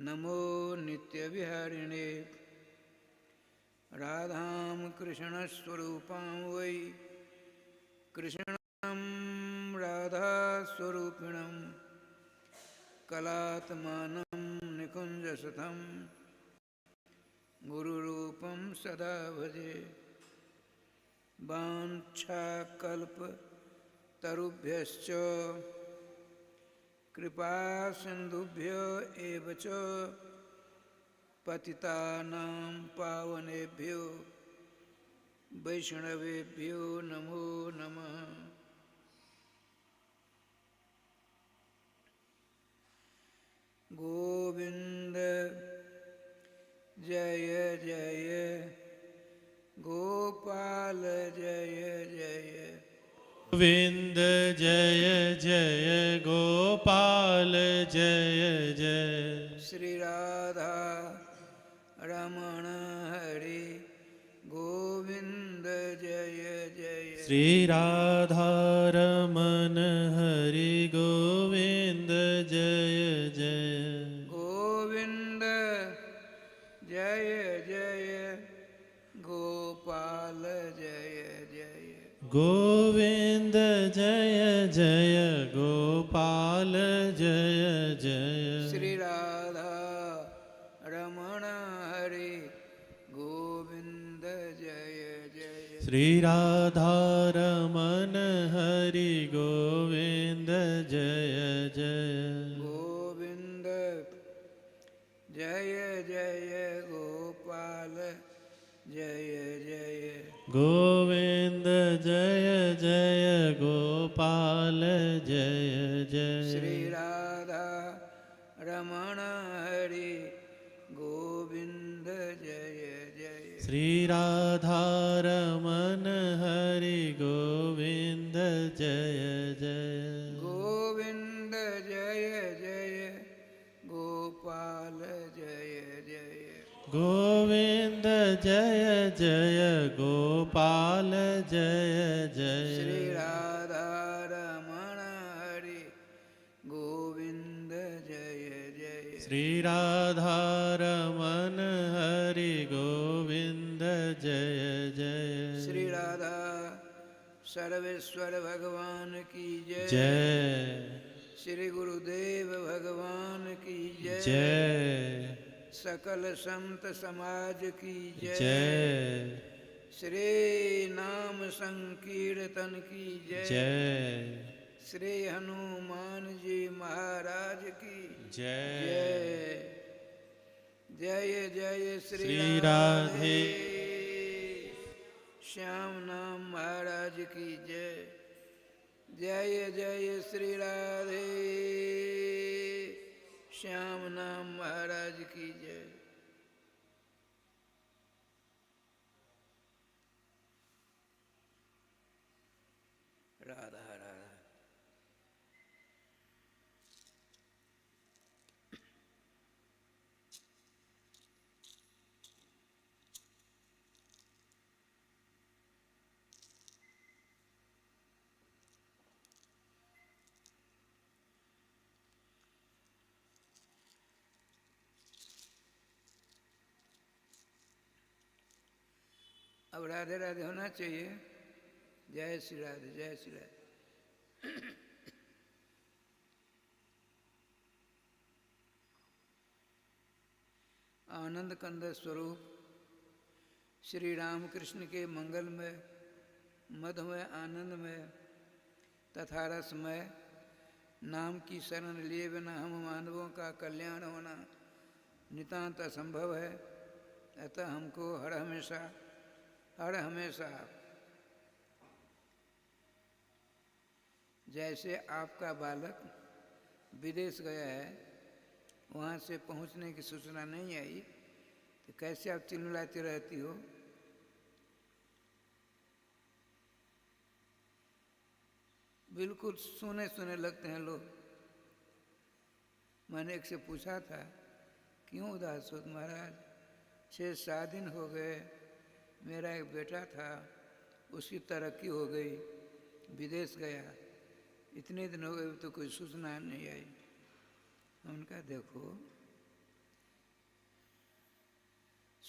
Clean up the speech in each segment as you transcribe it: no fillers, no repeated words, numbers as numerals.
नमो नित्यविहारिणे राधां कृष्णस्वरूपां वै कृष्णं राधास्वरूपिणं कलात्मानं निकुञ्जसुतं गुरुरूपं सदा भजे। वाञ्छाकल्पतरुभ्यश्च कृपासिन्धुभ्यो एव च पतितानां पावनेभ्यो वैष्णवेभ्यो नमो नमः। गोविंद जय जय गोपाल जय जय गोविंद जय जय गोपाल जय जय। श्री राधा रमण हरि गोविंद जय जय। श्री राधा रमण हरि गोविंद जय जय। गोविंद जय जय गोपाल जय जय। गोविंद जय जय गोपाल जय जय। श्री राधा रमण हरि गोविंद जय जय। श्री राधा रमण हरि गोविंद जय जय। गोविंद जय जय गोपाल जय जय। गोविंद जय जय गोपाल जय जय। श्री राधा रमण हरि गोविंद जय जय। श्री राधा रमण हरि गोविंद जय जय। गोविंद जय जय गोपाल जय जय। गोविंद जय जय गोपाल जय जय। श्री राधा रमण हरि गोविंद जय जय। श्री राधा रमण हरि गोविंद जय जय। श्री राधा सर्वेश्वर भगवान की जय। जय। श्री गुरुदेव भगवान की जय। जय। सकल संत समाज की जय। जय। श्री नाम संकीर्तन की जय। जय। श्री हनुमान जी महाराज की जय। जय जय श्री श्री राधे श्याम नाम महाराज की जय। जय जय श्री राधे श्याम नाम महाराज की जय। राधा राधा। अब राधे राधे होना चाहिए। जय श्री राधे जय श्री राधे। आनंद कंद स्वरूप श्री रामकृष्ण के मंगलमय मधुमय आनंदमय तथा रसमय नाम की शरण लिए बिना हम मानवों का कल्याण होना नितांत असंभव है। अतः हमको हर हमेशा जैसे आपका बालक विदेश गया है, वहाँ से पहुँचने की सूचना नहीं आई तो कैसे आप चिल्लाती रहती हो? बिल्कुल सुने सुने लगते हैं लोग। मैंने एक से पूछा था क्यों उदास हो महाराज? 6-7 दिन हो गए, मेरा एक बेटा था, उसकी तरक्की हो गई, विदेश गया, इतने दिन हो गए तो कोई सूचना नहीं आई। उनका देखो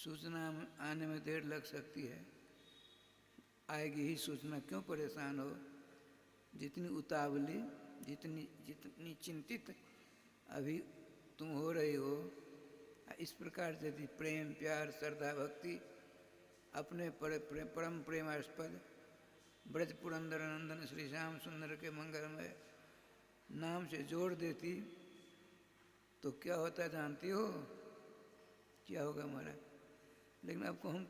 सूचना आने में देर लग सकती है, आएगी ही सूचना, क्यों परेशान हो। जितनी उतावली, जितनी जितनी चिंतित अभी तुम हो रही हो, इस प्रकार से यदि प्रेम, प्यार, श्रद्धा, भक्ति अपने परम प्रेमास्पद ब्रज पुरंदर नंदन श्री श्याम सुंदर के मंगलमय नाम से जोड़ देती तो क्या होता जानती हो? क्या होगा महाराज? लेकिन आपको हम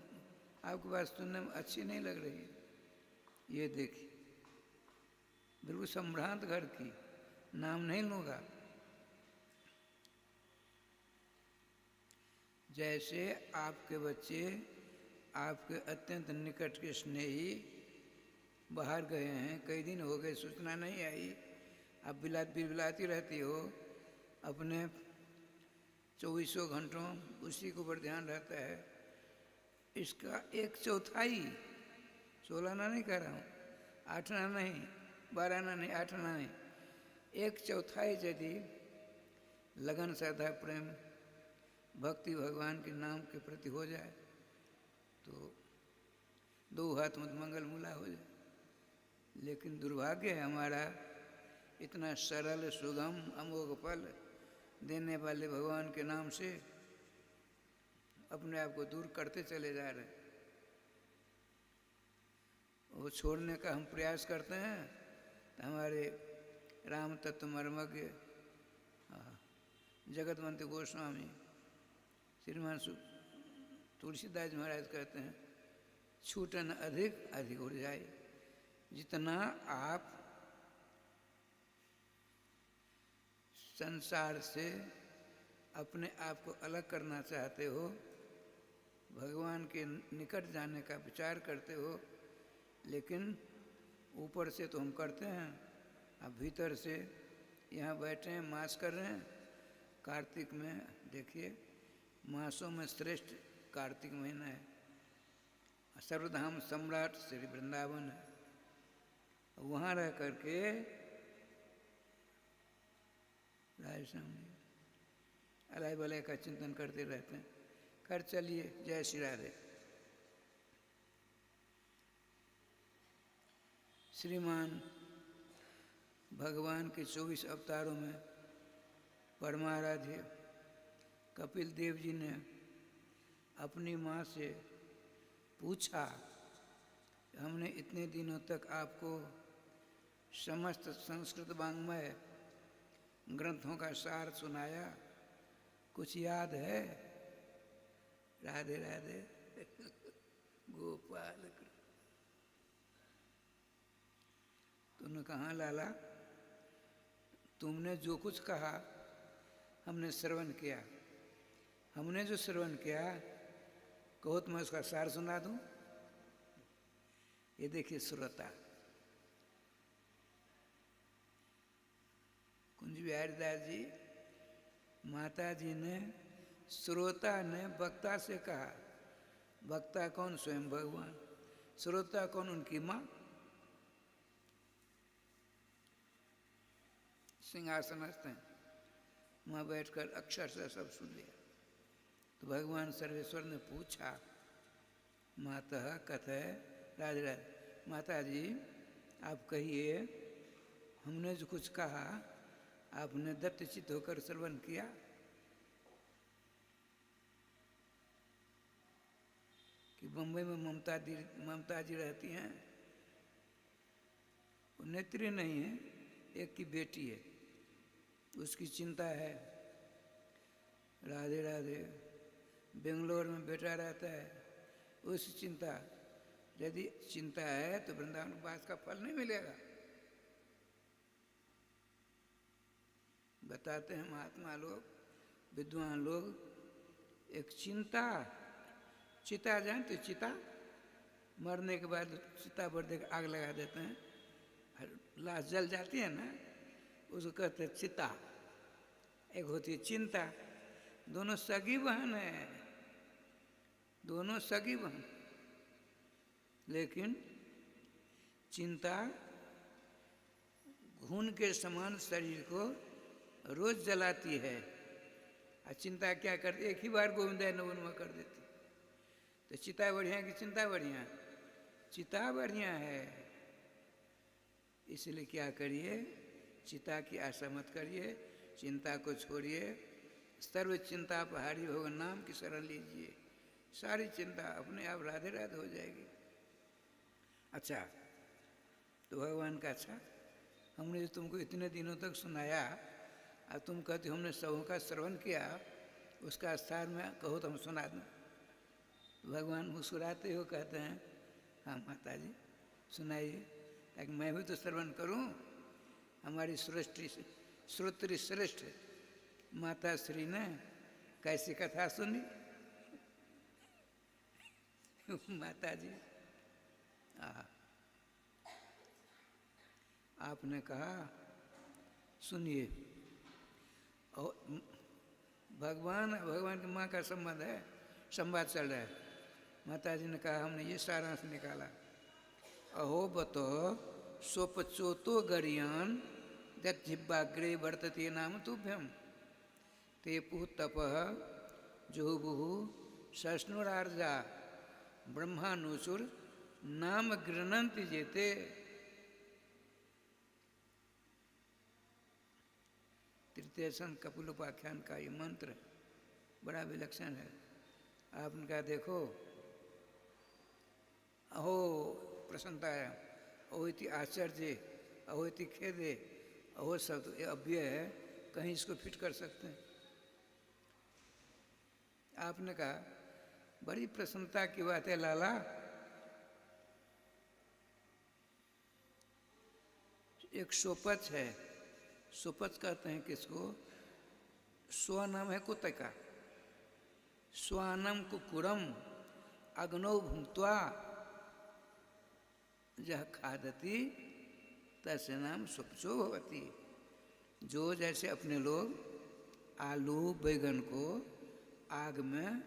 आपकी बात सुनने में अच्छी नहीं लग रही। ये देखिए, बिल्कुल संभ्रांत घर की, नाम नहीं लूँगा। जैसे आपके बच्चे आपके अत्यंत निकट के स्नेही बाहर गए हैं, कई दिन हो गए, सूचना नहीं आई, आप बिलबिलाती रहती हो, अपने 24 घंटों उसी के ऊपर ध्यान रहता है। इसका 1/4, 16 आना नहीं कह रहा हूँ, 8 आना नहीं, 12 आना नहीं, 8 आना नहीं, 1/4 यदि लगन, श्रद्धा, प्रेम, भक्ति भगवान के नाम के प्रति हो जाए तो 2 हाथ मत मंगल मूला हो जाए। लेकिन दुर्भाग्य है हमारा, इतना सरल, सुगम, अमोघ फल देने वाले भगवान के नाम से अपने आप को दूर करते चले जा रहे हैं। वो छोड़ने का हम प्रयास करते हैं तो हमारे राम तत्व मर्मज्ञ जगतवंती गोस्वामी श्रीमान तुलसीदास महाराज कहते हैं, छूटन अधिक अधिक उड़ जाए। जितना आप संसार से अपने आप को अलग करना चाहते हो, भगवान के निकट जाने का विचार करते हो, लेकिन ऊपर से तो हम करते हैं, अब भीतर से यहाँ बैठे हैं, मास कर रहे हैं। कार्तिक में देखिए, मासों में श्रेष्ठ कार्तिक महीना है, सर्वधाम सम्राट श्री वृंदावन है। वहाँ रह करके राय सामने अलाय बलाय का चिंतन करते रहते हैं। कर चलिए, जय श्री राधे। श्रीमान भगवान के 24 अवतारों में परमाराध्य कपिल देव जी ने अपनी माँ से पूछा, हमने इतने दिनों तक आपको समस्त संस्कृत वाङ्मय ग्रंथों का सार सुनाया, कुछ याद है? राधे राधे गोपाल। तुमने कहा लाला, तुमने जो कुछ कहा हमने श्रवण किया, हमने जो श्रवण किया कहो तो मैं उसका सार सुना दूं। ये देखिए श्रोता, कुंज बिहारी दास जी, माता जी ने, श्रोता ने वक्ता से कहा, वक्ता कौन? स्वयं भगवान। श्रोता कौन? उनकी माँ। सिंहासनस्थ हैं, वहाँ बैठकर अक्षर से सब सुन लिया। तो भगवान सर्वेश्वर ने पूछा, माता कथय राधे राधे, माता जी आप कहिए, हमने जो कुछ कहा आपने दत्तचित्त होकर श्रवण किया? कि बम्बई में ममता जी रहती हैं, वो नेत्री नहीं है, एक की बेटी है, उसकी चिंता है। राधे राधे। बेंगलोर में बेटा रहता है, उसकी चिंता। यदि चिंता है तो वृंदावन वास का फल नहीं मिलेगा। बताते हैं महात्मा लोग, विद्वान लोग, एक चिंता, चिता जानते? चिता मरने के बाद चिता पर देख आग लगा देते हैं, लाश जल जाती है ना, उसको कहते हैं चिता। एक होती है चिंता। दोनों सगी बहन है, दोनों सगी बहन, लेकिन चिंता घून के समान शरीर को रोज जलाती है। और चिंता क्या करती? एक ही बार गोविंदाय नवनमा कर देती। तो चिता बढ़िया है कि चिंता बढ़िया? चिता बढ़िया है। इसलिए क्या करिए, चिता की आशा मत करिए, चिंता को छोड़िए, सर्व चिंता पहाड़ी भगवान नाम की शरण लीजिए, सारी चिंता अपने आप राधे राधे हो जाएगी। अच्छा, तो भगवान का अच्छा, हमने जो तुमको इतने दिनों तक सुनाया और तुम कहते हो हमने सबों का श्रवण किया, उसका सार में कहो तो हम सुना दें। भगवान मुस्कुराते हो कहते हैं हाँ माता जी सुनाइए, ताकि मैं भी तो श्रवण करूं। हमारी सृष्टि श्रोत्री श्रेष्ठ माता श्री ने कैसी कथा सुनी। माता जी आपने कहा सुनिए, और भगवान की माँ का संबंध है, संवाद चल रहा है। माता जी ने कहा हमने ये सारांश निकाला, अहो बतो स्वपचोतो गरियान जिह्वाग्रे वर्तते नाम तुभ्यम ते पुह तपः जुहुबुहु सस्नुरार्जा ब्रह्मानुसुर नाम गृणन्ति जेते। तृतीय संत कपिलोपाख्यान का ये मंत्र बड़ा विलक्षण है। आपने कहा देखो, अहो प्रसन्नता है, अहो इति आश्चर्य, अहो इति खेदे, अहो शब्द ये अव्यय है, कहीं इसको फिट कर सकते हैं? आपने कहा बड़ी प्रसन्नता की बात है लाला, एक सोपच है, सोपच कहते हैं किसको? स्व नाम है कुत्ते का, स्वानम कुकुरम अग्नौ भुक्त्वा जह खादती तस्य नाम सुपचो भवती। जो जैसे अपने लोग आलू बैगन को आग में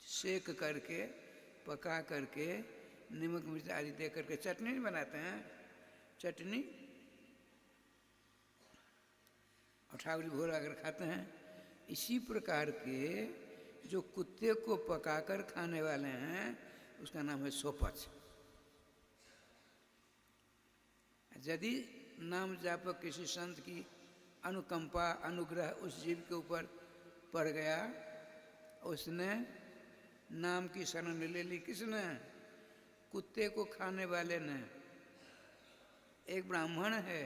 सेक करके पका करके नमक मिर्च आदि दे करके चटनी नहीं बनाते हैं, चटनी और ठाकुर भोर अगर खाते हैं, इसी प्रकार के जो कुत्ते को पकाकर खाने वाले हैं उसका नाम है सोपच। यदि नाम जापक किसी संत की अनुकंपा अनुग्रह उस जीव के ऊपर पड़ गया, उसने नाम की शरण ले ली, किसने? कुत्ते को खाने वाले ने। एक ब्राह्मण है,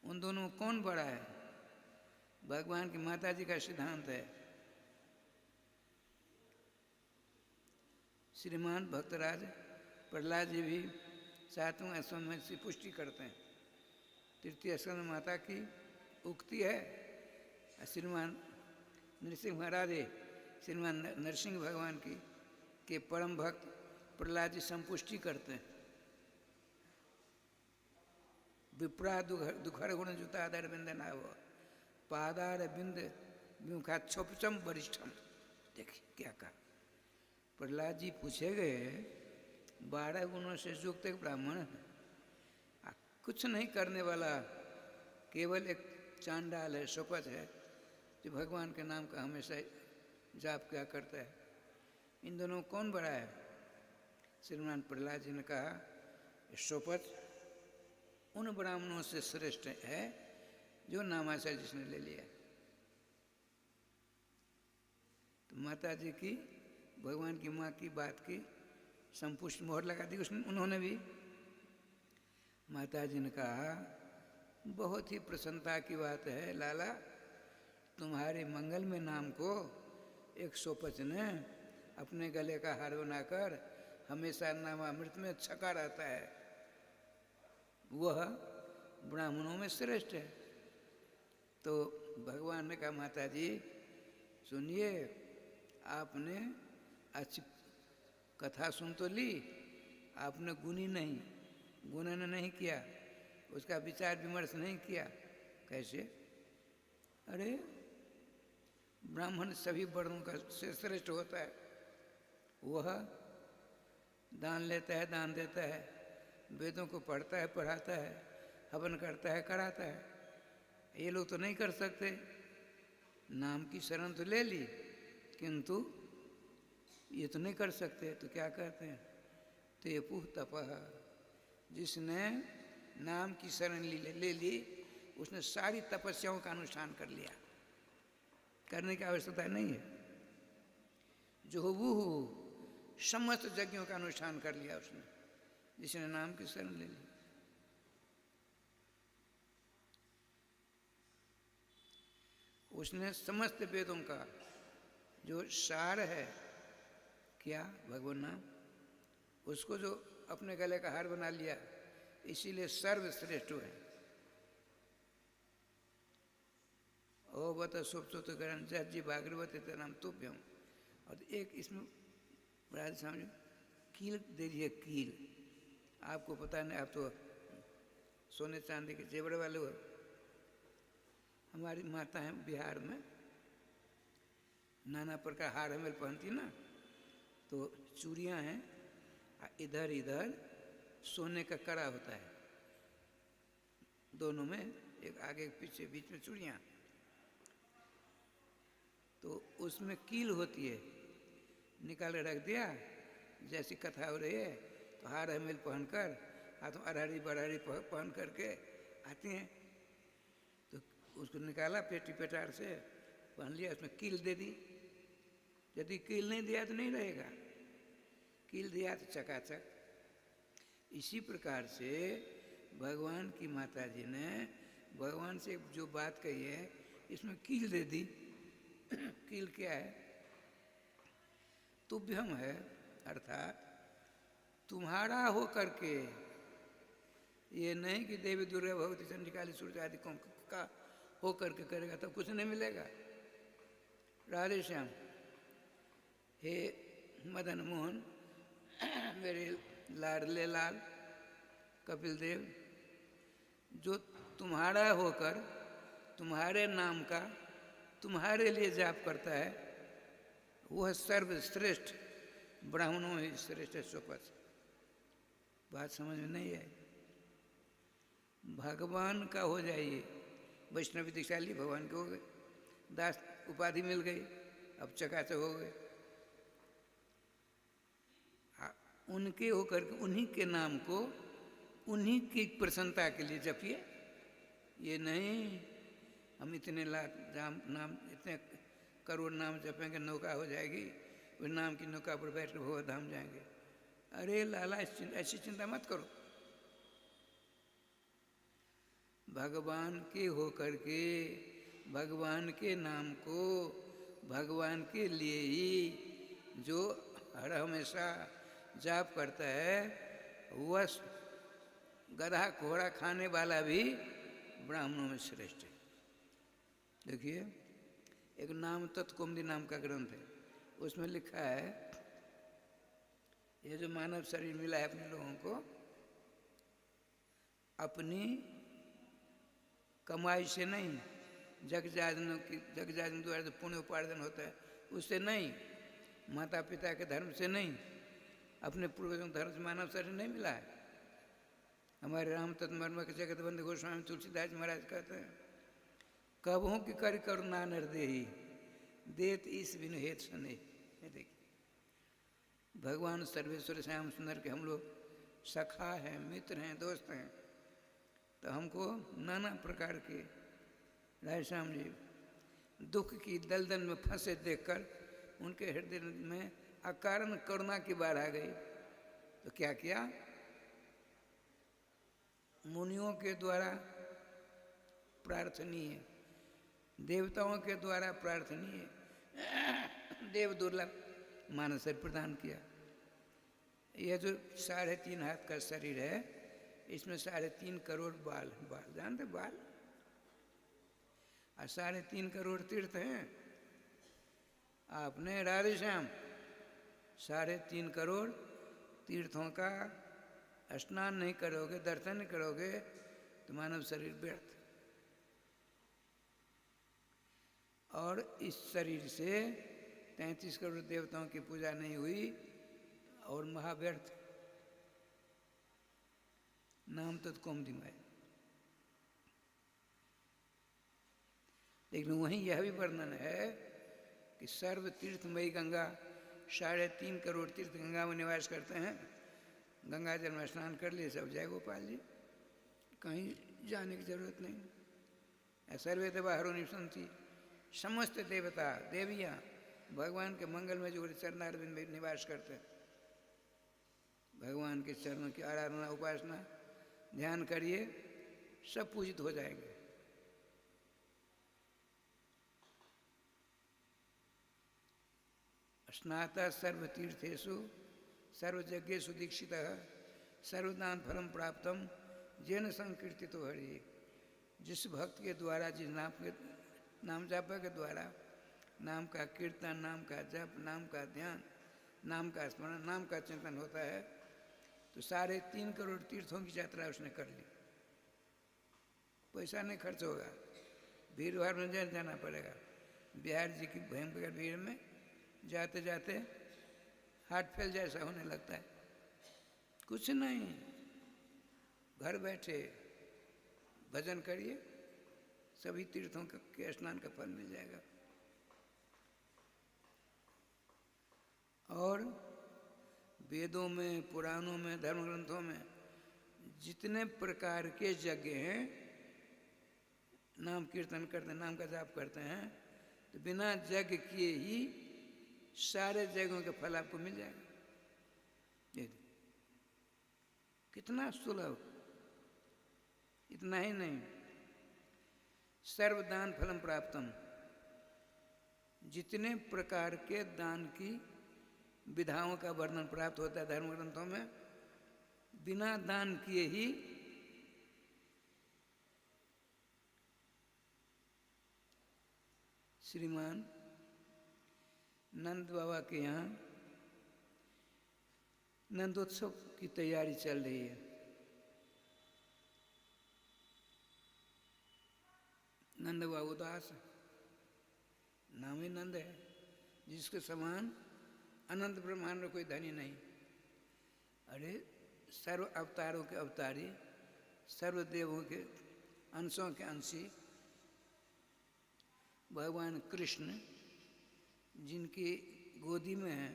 उन दोनों में कौन बड़ा है? भगवान की माता जी का सिद्धांत है। श्रीमान भक्तराज प्रहलाद जी भी 7वें स्कंद में से पुष्टि करते हैं। तृतीय स्कंद माता की उक्ति है, श्रीमान नरसिंह महाराज श्रीमान नरसिंह भगवान की के परम भक्त प्रहलाद जी संपुष्टि करते हैं। विप्रा दुखर गुण जुताधर बिंद नाव पादार बिंद विमुखा छोपचम वरिष्ठम। देखिए क्या कहा, प्रहलाद जी पूछे गए 12 गुणों से युक्त एक ब्राह्मण है, कुछ नहीं करने वाला, केवल एक चांडाल है, सोपच है, जो भगवान के नाम का हमेशा जाप क्या करता है। इन दोनों कौन बड़ा है? श्रीमान प्रहलाद जी ने कहा सोपच उन ब्राह्मणों से श्रेष्ठ है जो नामाचार जिसने ले लिया। तो माता जी की भगवान की माँ की बात की संपुष्ट मोहर लगा दी उसने, उन्होंने भी। माता जी ने कहा बहुत ही प्रसन्नता की बात है लाला, तुम्हारे मंगल में नाम को एक सोपच ने अपने गले का हार बनाकर हमेशा नामामृत में छका रहता है, वह ब्राह्मणों में श्रेष्ठ है। तो भगवान ने कहा माता जी सुनिए, आपने अच्छी कथा सुन तो ली, आपने गुनी नहीं, गुणन नहीं किया, उसका विचार विमर्श नहीं किया। कैसे? अरे ब्राह्मण सभी वर्णों का से श्रेष्ठ होता है, वह दान लेता है, दान देता है, वेदों को पढ़ता है, पढ़ाता है, हवन करता है, कराता है। ये लोग तो नहीं कर सकते। नाम की शरण तो ले ली, किंतु ये तो नहीं कर सकते, तो क्या कहते हैं? तेपु तपः, जिसने नाम की शरण ले ली, उसने सारी तपस्याओं का अनुष्ठान कर लिया, करने की आवश्यकता नहीं है। जो वो समस्त यज्ञों का अनुष्ठान कर लिया उसने, जिसने नाम की शरण ले ली। उसने समस्त वेदों का जो सार है, क्या? भगवान नाम, उसको जो अपने गले का हार बना लिया, इसीलिए सर्वश्रेष्ठ है। ओ बता सुप्त करण जी भागवत नाम तुभ्यम। और एक इसमें राज समझो, कील दे दिए, कील। आपको पता नहीं, आप तो सोने चांदी के जेवर वाले हो। हमारी माता है बिहार में, नाना प्रकार हार हमें पहनती ना, तो चूड़ियाँ हैं, इधर इधर सोने का कड़ा होता है, दोनों में, एक आगे एक पीछे, बीच में चूड़ियाँ, तो उसमें कील होती है, निकाल रख दिया। जैसी कथा हो रही है तो हार हमेल पहनकर, हाथों अरहरी बरहरी पहन करके आती हैं, तो उसको निकाला पेटी पेटार से, पहन लिया, उसमें कील दे दी। यदि कील नहीं दिया तो नहीं रहेगा, कील दिया तो चकाचक। इसी प्रकार से भगवान की माता जी ने भगवान से जो बात कही है, इसमें कील दे दी। कील क्या है? तुभ्यम है, अर्थात तुम्हारा हो करके। ये नहीं कि देवी दुर्गा भगवती चंडिकाली सूर्य आदि का हो करके करेगा तब कुछ नहीं मिलेगा। राधे श्याम, हे मदन मोहन, मेरे लाडले लाल कपिल देव, जो तुम्हारा होकर तुम्हारे नाम का तुम्हारे लिए जाप करता है, वह सर्वश्रेष्ठ ब्राह्मणों में श्रेष्ठ है। स्वपथ बात समझ में नहीं आई? भगवान का हो जाइए, वैष्णवी दीक्षा ली, भगवान के हो गए, दास उपाधि मिल गई, अब चकाचक हो गए। उनके होकर के उन्हीं के नाम को उन्हीं की प्रसन्नता के लिए जपिए। ये नहीं हम इतने लाख नाम, इतने करोड़ नाम जपेंगे नौका हो जाएगी, उस नाम की नौका पर बैठ कर भगवत धाम जाएंगे। अरे लाला, ऐसी चिंता मत करो। भगवान के होकर के भगवान के नाम को भगवान के लिए ही जो हर हमेशा जाप करता है, वह गधा घोड़ा खाने वाला भी ब्राह्मणों में श्रेष्ठ है। देखिए, एक नाम तत्कुमुदी नाम का ग्रंथ है, उसमें लिखा है, ये जो मानव शरीर मिला है अपने लोगों को, अपनी कमाई से नहीं, जगजाजन द्वारा जो पुण्य उपार्जन होता है उससे नहीं, माता पिता के धर्म से नहीं, अपने पूर्वजों धर्म से मानव शरीर नहीं मिला है। हमारे राम तत्मर्म के जगत बंधु गोस्वामी तुलसीदास महाराज कहते हैं, कबहों की कर करुणा नरदेही, देत ईस बिनु हेत सने। देखिए, भगवान सर्वेश्वर श्याम सुंदर के हम लोग सखा हैं, मित्र हैं, दोस्त हैं, तो हमको नाना प्रकार के राय श्याम जी दुख की दलदल में फंसे देखकर उनके हृदय में अकारण करुणा की बाढ़ आ गई। तो क्या किया? मुनियों के द्वारा प्रार्थनीय, देवताओं के द्वारा प्रार्थनीय देव दुर्लभ मानव शरीर प्रदान किया। यह जो 3.5 हाथ का शरीर है, इसमें 3.5 करोड़ बाल, जानते बाल, और 3.5 करोड़ तीर्थ हैं। आपने राधे श्याम 3.5 करोड़ तीर्थों का स्नान नहीं करोगे, दर्शन नहीं करोगे, तो मानव शरीर व्यर्थ। और इस शरीर से 33 करोड़ देवताओं की पूजा नहीं हुई और महाव्यर्थ। नाम तत्कुमुदीमय। लेकिन वहीं यह भी वर्णन है कि सर्व तीर्थमयी गंगा 3.5 करोड़ तीर्थ गंगा में निवास करते हैं। गंगा जल में स्नान कर लिए, सब जय गोपाल जी, कहीं जाने की जरूरत नहीं। सर्वे देवा हरो संति, समस्त देवता देवियाँ भगवान के मंगल में जो चरणारविंद में निवास करते हैं। भगवान के चरणों की आराधना उपासना ध्यान करिए, सब पूजित हो जाएंगे। स्नाता सर्वतीर्थेषु सर्वयज्ञेषु दीक्षितः सर्वदान फलम प्राप्तम जेन संकीर्तितो हरि। जिस भक्त के द्वारा, जिस नाम जाप के द्वारा नाम का कीर्तन, नाम का जप, नाम का ध्यान, नाम का स्मरण, नाम का चिंतन होता है, तो 3.5 करोड़ तीर्थों की यात्रा उसने कर ली। पैसा नहीं खर्च होगा, भीड़ भाड़ में जाना पड़ेगा। बिहार जी की भयंकर भीड़ में जाते जाते हार्ट फेल जैसा होने लगता है। कुछ नहीं, घर बैठे भजन करिए, सभी तीर्थों के स्नान का फल मिल जाएगा। और वेदों में, पुराणों में, धर्म ग्रंथों में जितने प्रकार के यज्ञ हैं, नाम कीर्तन करते हैं, नाम का जाप करते हैं, तो बिना यज्ञ किए ही सारे यज्ञों के फल आपको मिल जाएगा। ये कितना सुलभ। इतना ही नहीं, सर्वदान फलम प्राप्तम, जितने प्रकार के दान की विधाओं का वर्णन प्राप्त होता है धर्म ग्रंथों में, बिना दान किए ही श्रीमान नंद बाबा के यहाँ नंदोत्सव की तैयारी चल रही है। नंद बाबू दास, नाम ही नंद है, जिसके समान अनंत ब्रह्मांड में कोई धनी नहीं। अरे सर्व अवतारों के अवतारी, सर्व देवों के अंशों के अंशी भगवान कृष्ण जिनकी गोदी में है,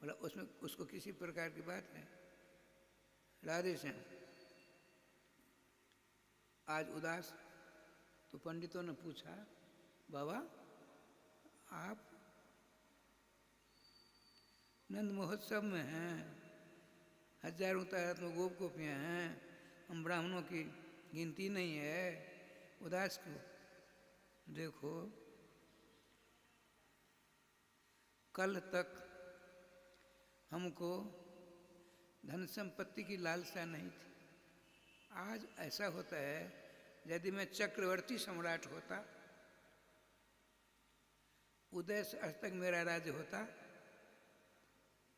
बोला उसमें उसको किसी प्रकार की बात है। राधे श्याम आज उदास, तो पंडितों ने पूछा, बाबा आप नंद महोत्सव में हैं, हजारों तारात्म गोप गोपियाँ हैं, हम ब्राह्मणों की गिनती नहीं है, उदास क्यों? देखो, कल तक हमको धन संपत्ति की लालसा नहीं थी। आज ऐसा होता है, यदि मैं चक्रवर्ती सम्राट होता, उदय से आज तक मेरा राज्य होता,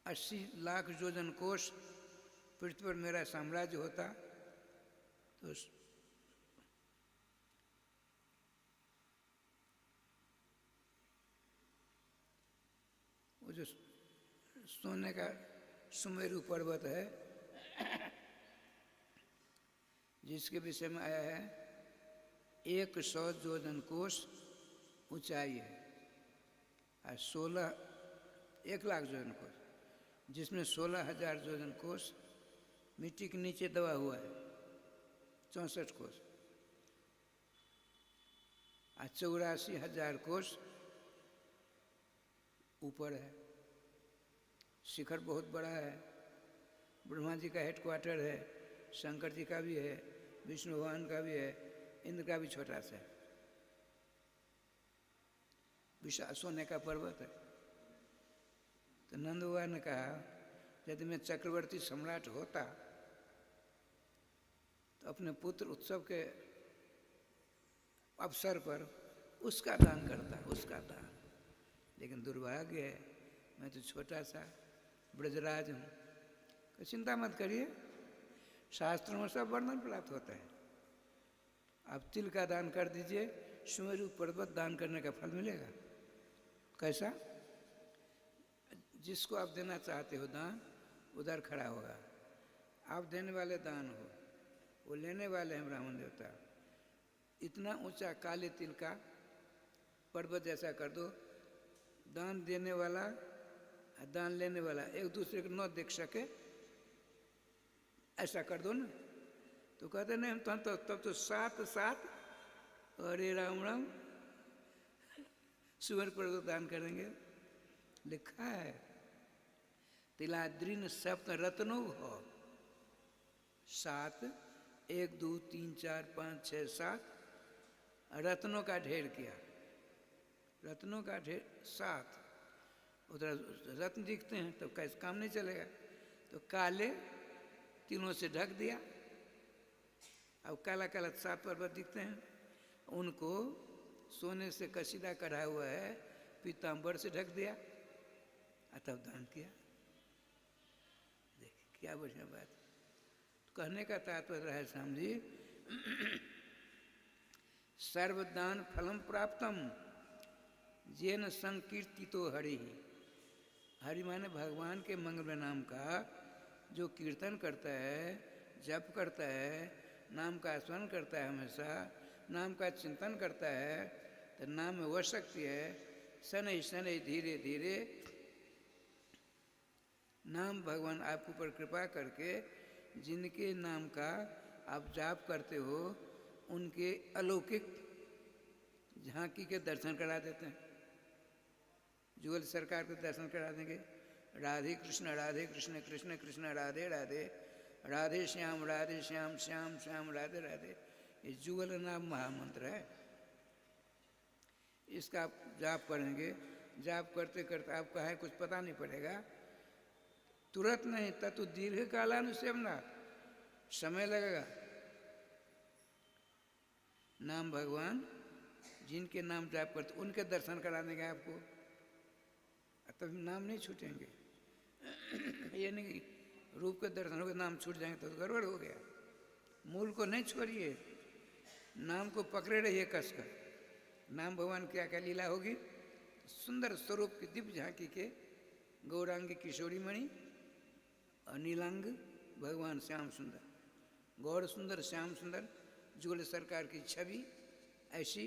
80 लाख योजन कोष पृथ्वी पर मेरा साम्राज्य होता, तो वो जो सोने का सुमेरु पर्वत है, जिसके विषय में आया है 100 योजन कोष ऊंचाई है, और 1 लाख योजन कोष, जिसमें 16,000 योजन कोष मिट्टी के नीचे दबा हुआ है, 64 कोष, और 84,000 कोष ऊपर है। शिखर बहुत बड़ा है, ब्रह्मा जी का हेडक्वार्टर है, शंकर जी का भी है, विष्णु भगवान का भी है, इंद्र का भी छोटा सा है, विशाल सोने का पर्वत है। तो नंद बाबा ने कहा, यदि मैं चक्रवर्ती सम्राट होता तो अपने पुत्र उत्सव के अवसर पर उसका दान करता, उसका दान। लेकिन दुर्भाग्य है, मैं तो छोटा सा ब्रजराज हूँ। तो चिंता मत करिए, शास्त्रों में सब वर्णन प्राप्त होता है। आप तिल का दान कर दीजिए, सुमेरु पर्वत दान करने का फल मिलेगा। कैसा? जिसको आप देना चाहते हो दान, उधर खड़ा होगा। आप देने वाले दान हो, वो लेने वाले हैं ब्राह्मण देवता। इतना ऊंचा काले तिल का पर्वत जैसा कर दो, दान देने वाला दान लेने वाला एक दूसरे को न देख सके, ऐसा कर दो ना। तो कहते नहीं, हम तो तब तो साथ साथ अरे राम राम सुअर पर तो दान करेंगे। लिखा है तिलाद्रिन सप्त रत्नो हो, 7 1 2 3 4 5 6 7 रत्नों का ढेर किया, रत्नों का ढेर 7। उधर रत्न दिखते हैं तो कैसे काम नहीं चलेगा, तो काले तीनों से ढक दिया। अब काला काला 7 पर्वत दिखते हैं, उनको सोने से कसीदा कढ़ा हुआ है पीताम्बर से ढक दिया, तब दान किया। देखिए क्या बढ़िया बात। तो कहने का तात्पर्य है श्याम जी, सर्वदान फलम प्राप्तम जेन संकीर्तितो हरि। हरि माने भगवान के मंगल नाम का जो कीर्तन करता है, जप करता है, नाम का स्मरण करता है, हमेशा नाम का चिंतन करता है, तो नाम में वह शक्ति है। शनै शनै धीरे धीरे नाम भगवान आपके ऊपर कृपा करके जिनके नाम का आप जाप करते हो उनके अलौकिक झांकी के दर्शन करा देते हैं। जुगल सरकार के दर्शन करा देंगे। राधे कृष्ण कृष्ण कृष्ण राधे राधे, राधे श्याम श्याम श्याम राधे राधे। ये जुगल नाम महामंत्र है। इसका आप जाप करेंगे, जाप करते करते आपका है कुछ पता नहीं पड़ेगा, तुरंत नहीं, तत्व दीर्घ कालानुसेवना, समय लगेगा। नाम भगवान जिनके नाम जाप करते उनके दर्शन करा देंगे आपको, तब नाम नहीं छूटेंगे। ये नहीं कि रूप के दर्शन हो गए नाम छूट जाएंगे तो गड़बड़ हो गया। मूल को नहीं छोड़िए, नाम को पकड़े रहिए कसकर। नाम भगवान क्या क्या लीला होगी, सुंदर स्वरूप की दिव्य झांकी के गौरांग किशोरी मणि और नीलांग भगवान श्याम सुंदर, गौर सुंदर श्याम सुंदर जुगल सरकार की छवि ऐसी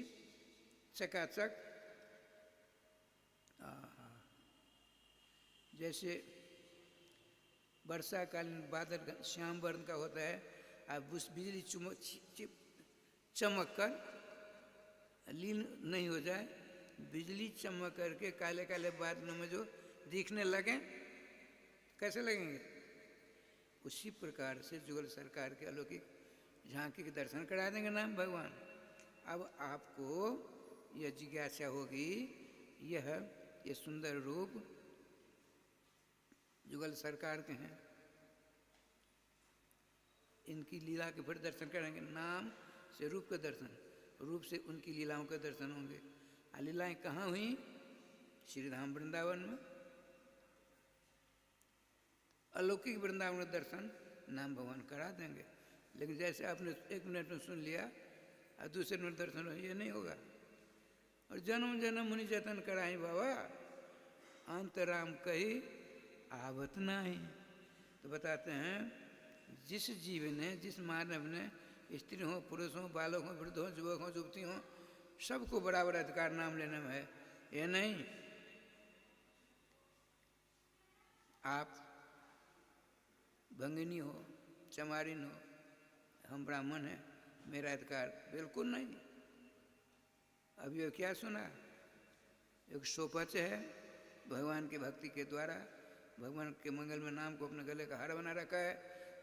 चकाचक, जैसे वर्षाकालीन बादल श्याम वर्ण का होता है, अब उस बिजली चमक कर लीन नहीं हो जाए, बिजली चमक करके काले काले बादलों में जो दिखने लगे, कैसे लगेंगे? उसी प्रकार से जुगल सरकार के अलौकिक झांकी के दर्शन करा देंगे नाम भगवान। अब आपको यह जिज्ञासा होगी, ये सुंदर रूप जुगल सरकार के हैं, इनकी लीला के फिर दर्शन करेंगे। नाम से रूप के दर्शन, रूप से उनकी लीलाओं के दर्शन होंगे। लीलाएं कहाँ हुई? श्रीधाम वृंदावन में। अलौकिक वृंदावन का दर्शन नाम भगवान करा देंगे। लेकिन जैसे आपने 1 मिनट में सुन लिया और दूसरे मिनट दर्शन हो, ये नहीं होगा। और जन्म जन्म मुनि जतन कराई बाबा, अंतराम कही आवत नहीं। तो बताते हैं जिस जीव ने, जिस मानव ने, स्त्री हो पुरुष हो बालक हो वृद्ध हो युवक हो युवती हो, सबको बराबर अधिकार नाम लेने में है। ये नहीं आप भंगिनी हो चमारिन हो, हम ब्राह्मण हैं मेरा अधिकार, बिल्कुल नहीं। अभी ये क्या सुना, एक सोपच है भगवान की भक्ति के द्वारा भगवान के मंगल में नाम को अपने गले का हार बना रखा है,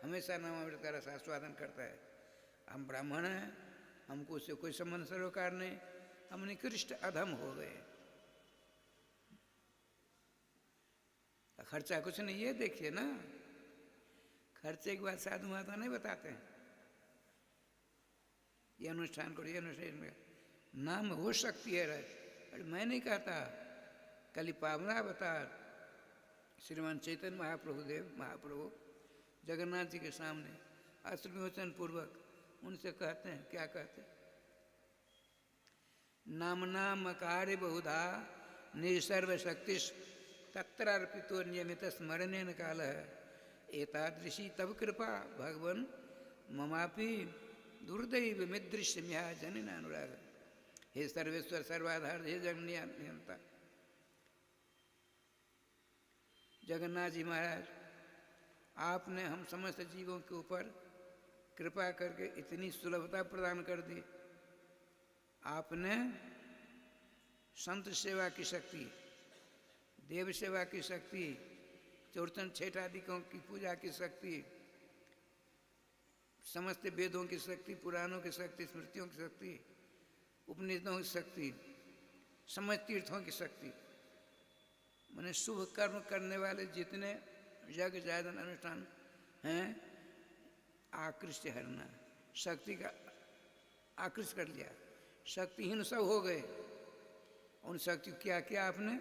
हमेशा नाम अमृत का रस आस्वादन करता है। हम ब्राह्मण हैं, हमको उससे कोई संबंध सरोकार नहीं, हम निकृष्ट अधम हो गए। खर्चा कुछ नहीं, ये देखिए ना, खर्चे की बात साधु महात्मा नहीं बताते हैं। ये अनुष्ठान करो, ये अनुष्ठान, नाम हो सकती है। अरे मैं नहीं कहता, कल पावना बता श्रीमान चैतन्य महाप्रभु देव महाप्रभु जगन्नाथ जी के सामने अश्रुविमोचन पूर्वक उनसे कहते हैं, क्या कहते हैं? नामना मकारे बहुधा निसर्व शक्ति तत्र अर्पितो नियमित स्मरणेन काल एतादृशी तब कृपा भगवन ममापि दुर्दैव मिदृश्य म्या जनिन अनुराग। हे सर्वेश्वर सर्वाधार, हे जगन्नियंता, जगन्नाथ जी महाराज, आपने हम समस्त जीवों के ऊपर कृपा करके इतनी सुलभता प्रदान कर दी। आपने संत सेवा की शक्ति, देव सेवा की शक्ति, चौरचन छेठादिकों की पूजा की शक्ति, समस्त वेदों की शक्ति, पुराणों की शक्ति, स्मृतियों की शक्ति, उपनिषदों की शक्ति, समस्त तीर्थों की शक्ति, मैंने शुभ कर्म करने वाले जितने यज्ञ जायदन अनुष्ठान हैं, आकृष्ट हरना, शक्ति का आकृष्ट कर लिया, शक्तिहीन सब हो गए। उन शक्ति क्या किया आपने?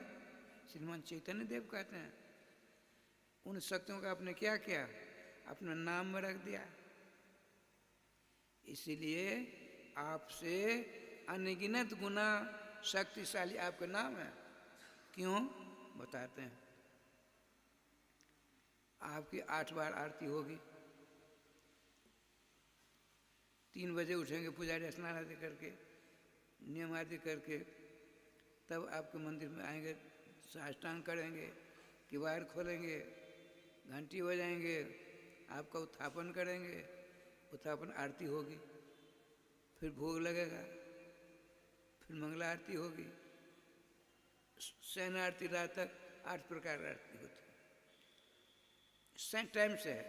श्रीमान चैतन्य देव कहते हैं, उन शक्तियों का आपने क्या किया? अपना नाम में रख दिया। इसीलिए आपसे अनगिनत गुना शक्तिशाली आपका नाम है। क्यों? बताते हैं। आपकी 8 बार आरती होगी, 3 बजे उठेंगे, पुजारी स्नान आदि करके, नियम आदि करके, तब आपके मंदिर में आएंगे, साष्टांग करेंगे, किवाड़ खोलेंगे, घंटी बजाएंगे, आपका उत्थापन करेंगे, उत्थापन आरती होगी, फिर भोग लगेगा, फिर मंगला आरती होगी, शयन आरती, रात तक 8 प्रकार आरती होती है। सेंट टाइम से है,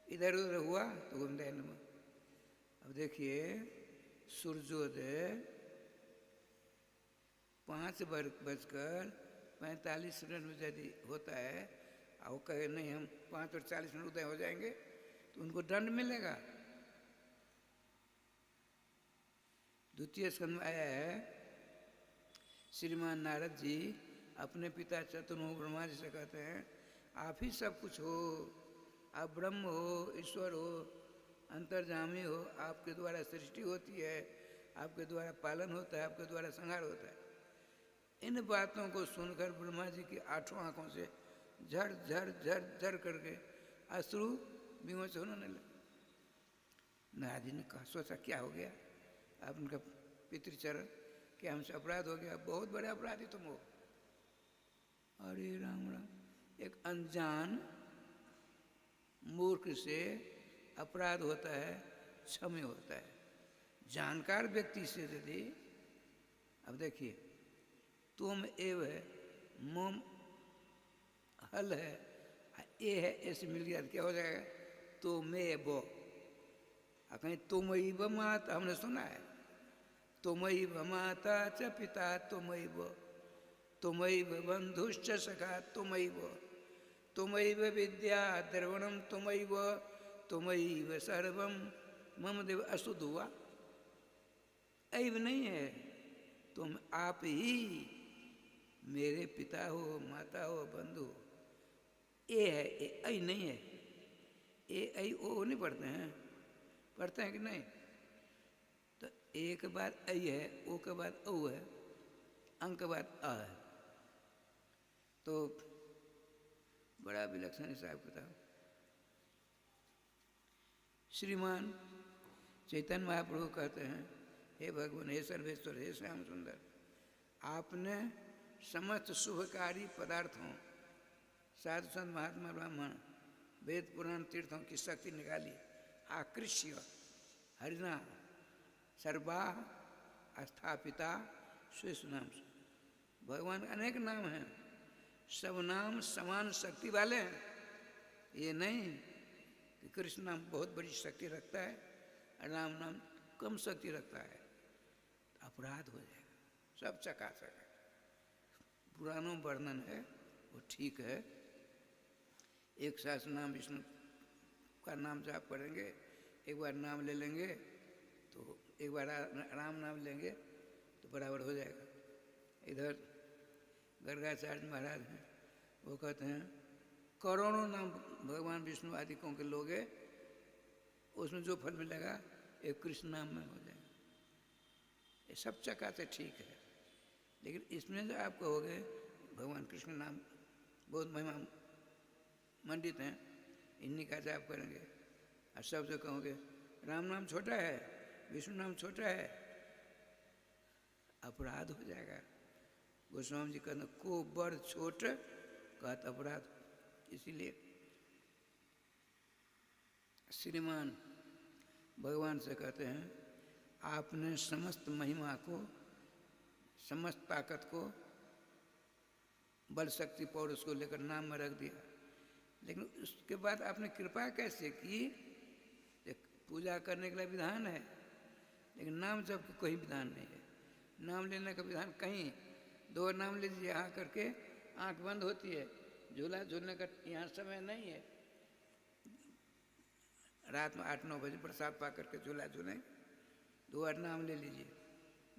इधर उधर हुआ तो गुमदैन में। अब देखिए, सूर्योदय 5:45 में यदि होता है और वो कहे नहीं हम 5:40 उदय हो जाएंगे, तो उनको दंड मिलेगा। द्वितीय स्कंद में आया है, श्रीमान नारद जी अपने पिता चतुर्मुख ब्रह्मा जी से कहते हैं, आप ही सब कुछ हो, आप ब्रह्म हो, ईश्वर हो, अंतर्जामी हो, आपके द्वारा सृष्टि होती है, आपके द्वारा पालन होता है, आपके द्वारा संहार होता है। इन बातों को सुनकर ब्रह्मा जी की 8 आंखों से झर झर झर झर करके अश्रु विमोच होने लगे। नारद जी ने कहा, सोचा क्या हो गया? आप उनका पितृचरण, क्या हमसे अपराध हो गया? बहुत बड़े अपराधी तुम हो। अरे राम राम, एक अनजान मूर्ख से अपराध होता है, क्षम्य होता है। जानकार व्यक्ति से यदि, अब देखिए, तुम एव है, मोम हल है, ए है, ऐसे मिल गया क्या हो जाएगा? तो मैं बो, कहीं तुमैव माता, हमने सुना है, तुमैव माता च पिता तुमैव, तुमैव बंधुश्च सखा तुमैव, तुमैव विद्या द्रवणम तुमैव, तुमैव सर्वम मम देव। अशुद्ध हुआ, ऐव नहीं है, तुम आप ही मेरे पिता हो, माता हो, बंधु हो। ए है, ऐ नहीं है। ए ऐ ओ नहीं पढ़ते हैं, पढ़ते हैं कि नहीं? तो ए के बाद ऐ है, ओ के बाद औ है, अंक के बाद अ है, तो बड़ा विलक्षण हिसाब किताब। श्रीमान चैतन्य महाप्रभु कहते हैं, हे भगवान, हे सर्वेश्वर, हे श्याम सुंदर, आपने समस्त शुभकारी पदार्थों, साधु संत महात्मा ब्राह्मण वेद पुराण तीर्थों की शक्ति निकाली, आकृष्य हरिना सर्वा स्थापिता स्वेश नाम से। भगवान के अनेक नाम हैं, सब नाम समान शक्ति वाले हैं। ये नहीं कि कृष्ण नाम बहुत बड़ी शक्ति रखता है और राम नाम कम शक्ति रखता है, अपराध हो जाएगा। सब चकाचक है, पुराणों में वर्णन है, वो ठीक है। एक सहस्र नाम विष्णु का नाम जाप करेंगे, एक बार नाम ले लेंगे तो एक बार राम नाम लेंगे तो बराबर हो जाएगा। इधर गर्गाचार्य महाराज हैं, वो कहते हैं करोड़ों नाम भगवान विष्णु आदि को के लोगे, उसमें जो फल मिलेगा एक कृष्ण नाम में हो जाएगा। ये सब चका से ठीक है, लेकिन इसमें जो आप कहोगे भगवान कृष्ण नाम बहुत महिमा मंडित हैं, इन्हीं का जाप करेंगे, और सब जो कहोगे राम नाम छोटा है, विष्णु नाम छोटा है, अपराध हो जाएगा। गोस्वामी जी कहते को बड़ छोट कहत अपराध। इसीलिए श्रीमान भगवान से कहते हैं, आपने समस्त महिमा को, समस्त ताकत को, बल शक्ति पौरुष को लेकर नाम में रख दिया, लेकिन उसके बाद आपने कृपा कैसे की? पूजा करने के लिए विधान है, लेकिन नाम जप का कोई विधान नहीं है। नाम लेने का विधान कहीं, 2 बार नाम ले लीजिए यहाँ करके आंख बंद होती है, झूला झूलने का यहाँ समय नहीं है। रात में 8-9 बजे प्रसाद पा करके झूला झूलें, 2 बार नाम ले लीजिए,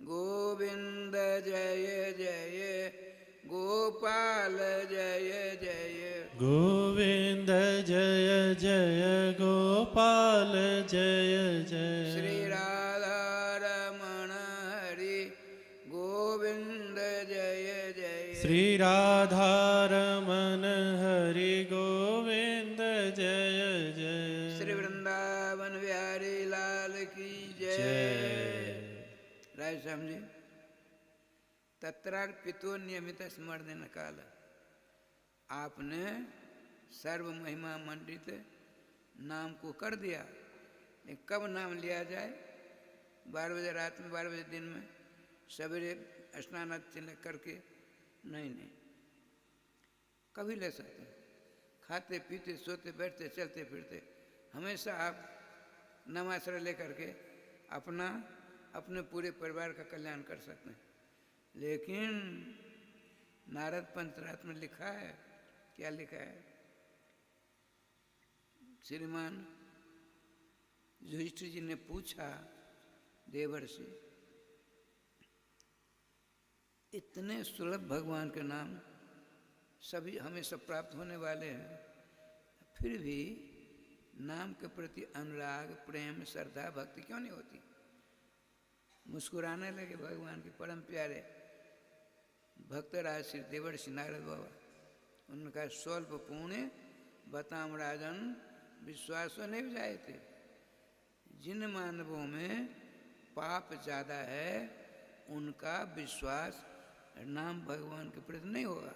गोविंद जय जय गोपाल जय जय, गोविंद जय जय गोपाल जय जय, श्री राधा रमण हरि गोविंद जय जय, श्री राधा रमन हरि गोविंद जय जय, श्री वृंदावन बिहारी लाल की जय। राय श्याम जी, तत्रार्पितो नियमित स्मरण काल, आपने सर्व महिमा मंडित नाम को कर दिया, लेकिन कब नाम लिया जाए? 12 बजे रात में, 12 बजे दिन में, सवेरे स्नान तिलक करके नहीं, कभी ले सकते हैं। खाते पीते सोते बैठते चलते फिरते हमेशा आप नामाश्रय लेकर के अपने पूरे परिवार का कल्याण कर सकते हैं। लेकिन नारद पंचरात्र में लिखा है, क्या लिखा है? श्रीमान युधिष्ठिर जी ने पूछा देवर्षि, इतने सुलभ भगवान के नाम सभी हमें सब प्राप्त होने वाले हैं, फिर भी नाम के प्रति अनुराग, प्रेम, श्रद्धा, भक्ति क्यों नहीं होती? मुस्कुराने लगे भगवान के परम प्यारे भक्तराज श्री देवर्षि नारद बाबा। उनका स्वल्प पुण्य बताम राजन विश्वास नहीं जाए थे। जिन मानवों में पाप ज़्यादा है उनका विश्वास नाम भगवान के प्रति नहीं होगा।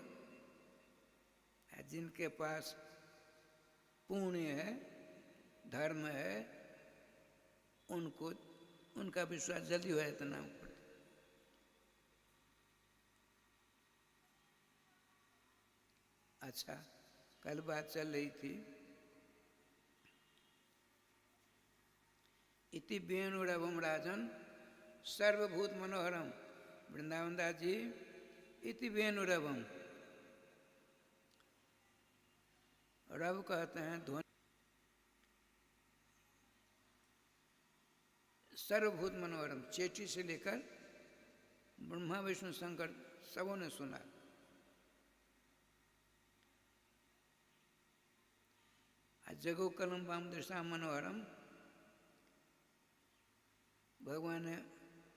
जिनके पास पुण्य है, धर्म है, उनका विश्वास जल्दी हो जाता नाम पर। अच्छा, कल बात चल रही थी, इति वेणुरवम राजन सर्वभूत मनोहरम। वृंदावन दास जी, इति वेणुरवम, रव कहते हैं ध्वनि, सर्वभूत मनोहरम, चेटी से लेकर ब्रह्मा विष्णु शंकर सबों ने सुना। जगो कलम वाम दृशा मनोहरम, भगवान ने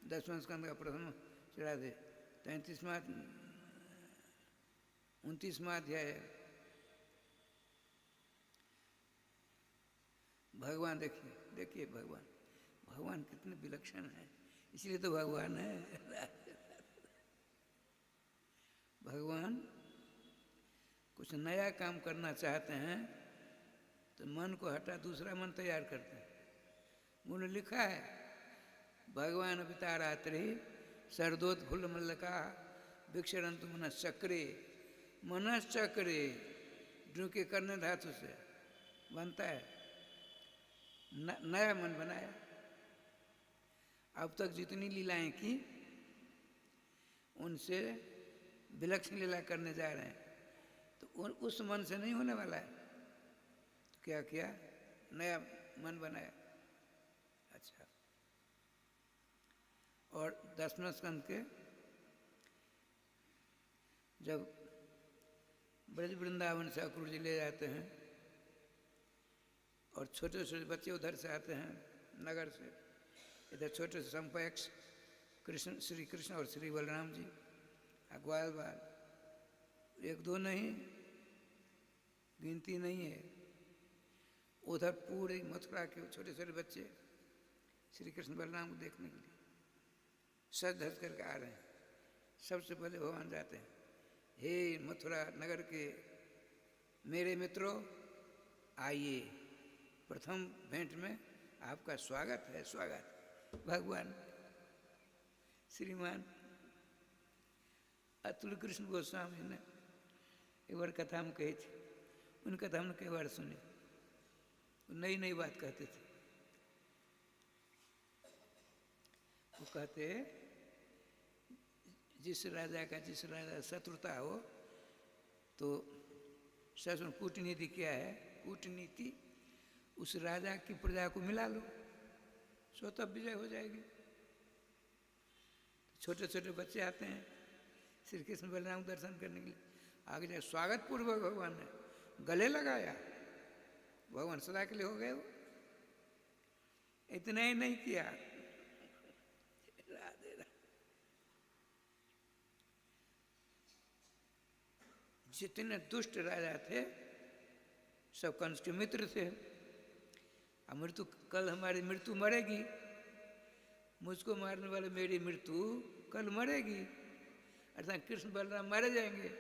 10वें स्कंद का प्रथम चढ़ा दे, 33वां 29वां अध्याय। भगवान देखिए भगवान कितने विलक्षण है, इसलिए तो भगवान है। भगवान कुछ नया काम करना चाहते हैं तो मन को हटा दूसरा मन तैयार करते हैं। उन्होंने लिखा है, भगवान पिता रात्रि सरदोत फुल मल्लका विक्षरंतु मनश्चक्रे, मनश्चक्रे ड्रूके करने धातु से बनता है, नया मन बनाया। अब तक जितनी लीलाएं की उनसे विलक्षण लीला करने जा रहे हैं, तो उस मन से नहीं होने वाला है। तो क्या किया? नया मन बनाया। अच्छा, और 10वें स्कंद के जब ब्रज वृंदावन से अक्रूर जी ले जाते हैं और छोटे छोटे बच्चे उधर से आते हैं नगर से, इधर छोटे से संपयक्ष कृष्ण, श्री कृष्ण और श्री बलराम जी, ग्वाल बाल, 1-2 नहीं, गिनती नहीं है। उधर पूरे मथुरा के छोटे छोटे बच्चे श्री कृष्ण बलराम को देखने के लिए सज धज करके आ रहे हैं। सबसे पहले भगवान जाते हैं, हे मथुरा नगर के मेरे मित्रों, आइए, प्रथम भेंट में आपका स्वागत है। स्वागत। भगवान श्रीमान अतुल कृष्ण गोस्वामी ने एक बार कथा हम कही थी, उन कथा हमने कई बार सुनी। नई नई बात कहते थे। वो कहते जिस राजा शत्रुता हो तो शासन कूटनीति क्या है, कूटनीति उस राजा की प्रजा को मिला लो, स्वतः विजय हो जाएगी। छोटे छोटे बच्चे आते हैं श्री कृष्ण बलराम दर्शन करने के लिए, आगे जाए स्वागत पूर्वक भगवान ने गले लगाया, भगवान सदा के लिए हो गए। वो इतना ही नहीं किया, राधे राधे। जितने दुष्ट राजा थे सब कंस के मित्र थे। अब मृत्यु, कल हमारी मृत्यु मरेगी, मुझको मारने वाले मेरी मृत्यु कल मरेगी, अर्थात कृष्ण बलराम मारे जाएंगे,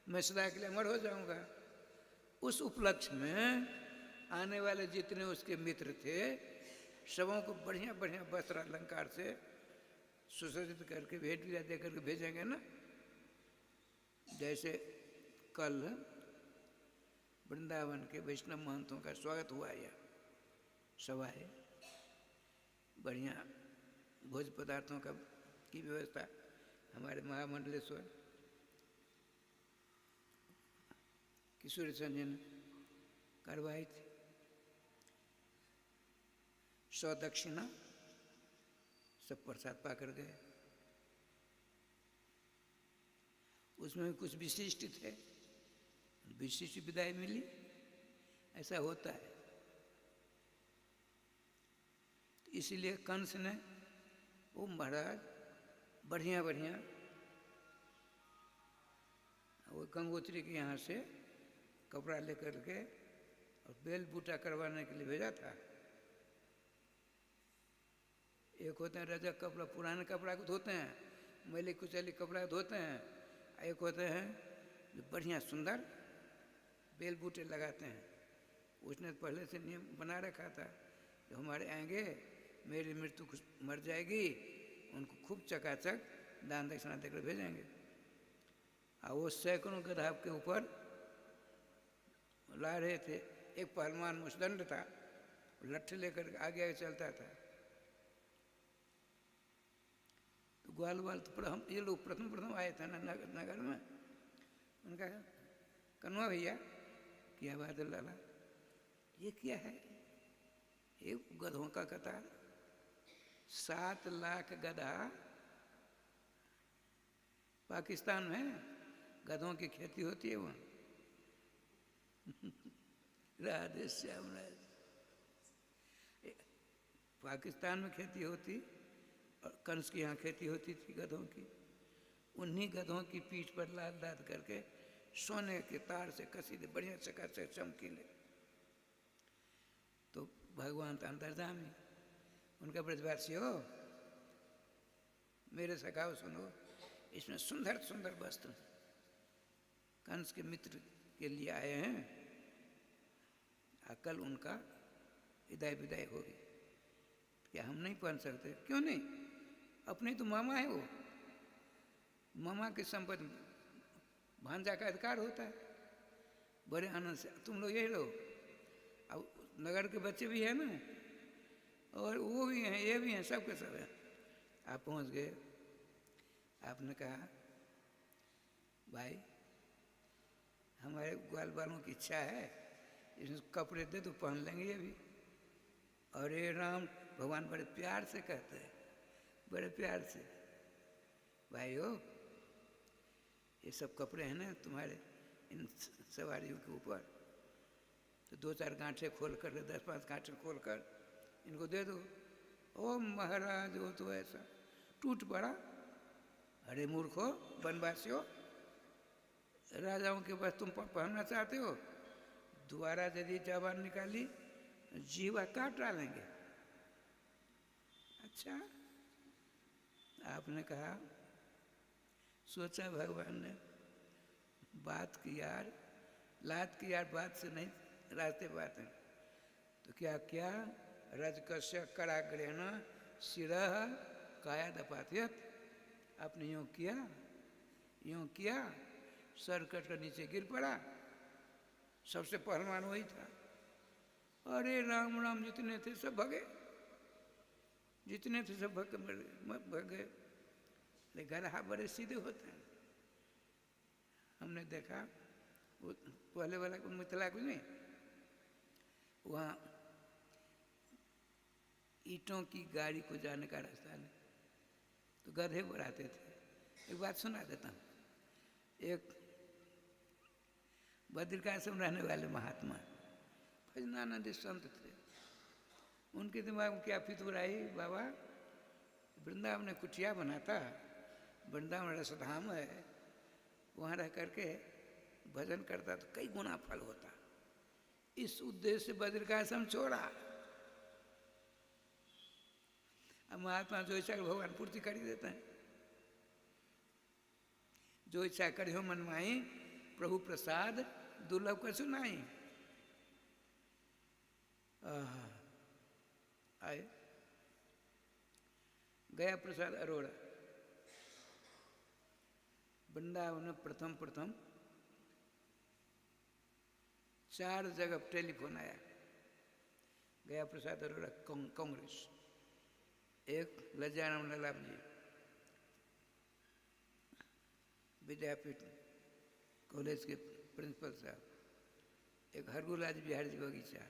मैं सदा के लिए अमर हो जाऊंगा। उस उपलक्ष्य में आने वाले जितने उसके मित्र थे सबों को बढ़िया बढ़िया वस्त्र अलंकार से सुसज्जित करके भेंट विदा दे करके भेजेंगे ना। जैसे कल वृंदावन के वैष्णव महंतों का स्वागत हुआ, या सभा है, बढ़िया भोज पदार्थों का की व्यवस्था हमारे महामंडलेश्वर किशोरी संजय करवाई थी। सौ दक्षिणा सब प्रसाद पाकर गए। उसमें कुछ विशिष्ट थे, विशिष्ट विदाई मिली, ऐसा होता है। इसीलिए कंस ने वो महाराज बढ़िया बढ़िया वो गंगोत्री के यहाँ से कपड़ा लेकर के और बेल बूटा करवाने के लिए भेजा था। एक होते हैं रजक कपड़ा, पुराने कपड़ा को धोते हैं, मैले कुचैली कपड़ा धोते हैं। एक होते हैं जो बढ़िया सुंदर बेल बूटे लगाते हैं। उसने पहले से नियम बना रखा था, जो हमारे आएंगे मेरी मृत्यु मर जाएगी, उनको खूब चकाचक दान दक्षिणा देकर भेजेंगे। और वो सैकड़ों गधा के ऊपर ला रहे थे। एक पहलवान मुष्दंड था, लट्ठे लेकर आगे आगे चलता था। तो ग्वाल वाल तो हम ये लोग प्रथम आए थे ना नगर में। उनका कन्वा भैया क्या बात है लाला, ये क्या है? ये गधों का कतार, 7 लाख गधा पाकिस्तान में गधों की खेती होती है वहाँ। राधे श्याम राज। पाकिस्तान में खेती होती और कंस की यहाँ खेती होती थी गधों की। उन्हीं गधों की पीठ पर लाद लाद करके सोने के तार से कसी दे, बढ़िया से चमकीले। तो भगवान तो अंतर्जामी, उनका ब्रजवासी हो, मेरे सखाओ सुनो, इसमें सुंदर सुंदर वस्त्र कंस के मित्र के लिए आए हैं। कल उनका विदाई होगी, क्या हम नहीं पहन सकते? क्यों नहीं? अपने तो मामा है वो, मामा की संपत्ति भांजा का अधिकार होता है। बड़े आनंद से तुम लोग यही रहो। अब नगर के बच्चे भी हैं ना, और वो भी हैं, ये भी हैं, सब के सब हैं। आप पहुंच गए, आपने कहा भाई हमारे ग्वाल बालों की इच्छा है, इसमें कपड़े दे तो पहन लेंगे ये भी। अरे राम, भगवान बड़े प्यार से कहते हैं, बड़े प्यार से, भाई हो ये सब कपड़े हैं ना तुम्हारे इन सवारियों के ऊपर, तो 2-4 गांठे खोल कर, 10-5 गांठे खोल कर इनको दे दो। ओ महाराज वो तो ऐसा टूट पड़ा। अरे मूर्खो, वनवासियों, राजाओं के पास तुम पहनना चाहते हो? दोबारा यदि जबान निकाली जीवा काट डालेंगे। अच्छा, आपने कहा, सोचा भगवान ने बात की यार, लात की यार बात से नहीं रास्ते बात है। तो क्या क्या रजकस्य कराग्रेण शिरः काया दपात्यत, आपने यूँ किया, सर कट कर नीचे गिर पड़ा। सबसे पहलवान वही था। अरे राम राम, जितने थे सब भगे, जितने थे सब भगे। गधा बड़े सीधे होते हैं। हमने देखा वो पहले वाला को मिथिला को नहीं, वहाँ ईंटों की गाड़ी को जाने का रास्ता नहीं, तो गधे बढ़ाते थे। एक बात सुना देता हूँ। एक बद्रिकाश्रम रहने वाले महात्मा भजनानंद संत थे। उनके दिमाग में क्या फितूर आई, बाबा वृंदावन में कुटिया बनाता, वृंदावन रसधाम है, वहाँ रह करके भजन करता तो कई गुना फल होता। इस उद्देश्य से बद्रिकाश्रम छोड़ा। अब महात्मा जो इच्छा भगवान पूर्ति कर ही देते हैं। जो इच्छा करी हो मनमाई, प्रभु प्रसाद दुर्लभ कर सुनाई। आए गया प्रसाद अरोड़ा, वृंदावन में प्रथम 4 जगह टेलीफोन आया। गया प्रसाद अरोड़ा कांग्रेस, एक लज्जाराम लाल जी विद्यापीठ कॉलेज के प्रिंसिपल साहब, एक हरगुलाज बिहारी जी बगीचा,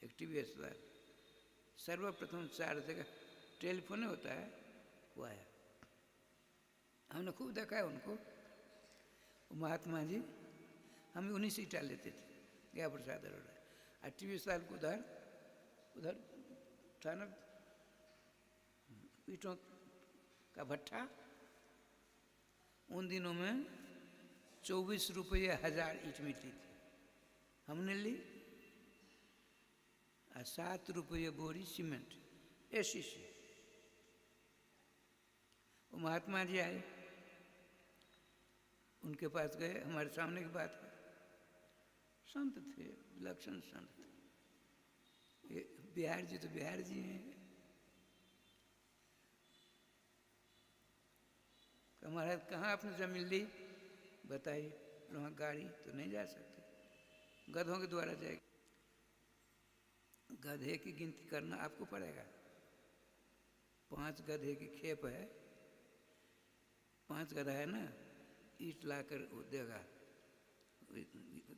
एक TVS वाला। सर्वप्रथम 4 जगह टेलीफोन होता है, वो आया। हमने खूब देखा है उनको। महात्मा जी हम उन्हीं से टाल लेते थे, गया प्रसाद अरोड़ा। और TVS साल को उधर था ना ईंटों का भट्ठा। उन दिनों में 24 रुपये 1000 ईंट मिलती थी। हमने ली, और 7 रुपये बोरी सीमेंट ऐसी से। वो महात्मा जी आए, उनके पास गए, हमारे सामने की बात है। संत थे, विलक्षण संत थे। ये बिहार जी तो बिहार जी हैं। हमारा कहाँ आपने जमीन ली, बताइए। वहाँ गाड़ी तो नहीं जा सकती, गधों के द्वारा जाएगी। गधे की गिनती करना आपको पड़ेगा। 5 गधे की खेप है, 5 गधा है ना, ईंट ला कर वो देगा,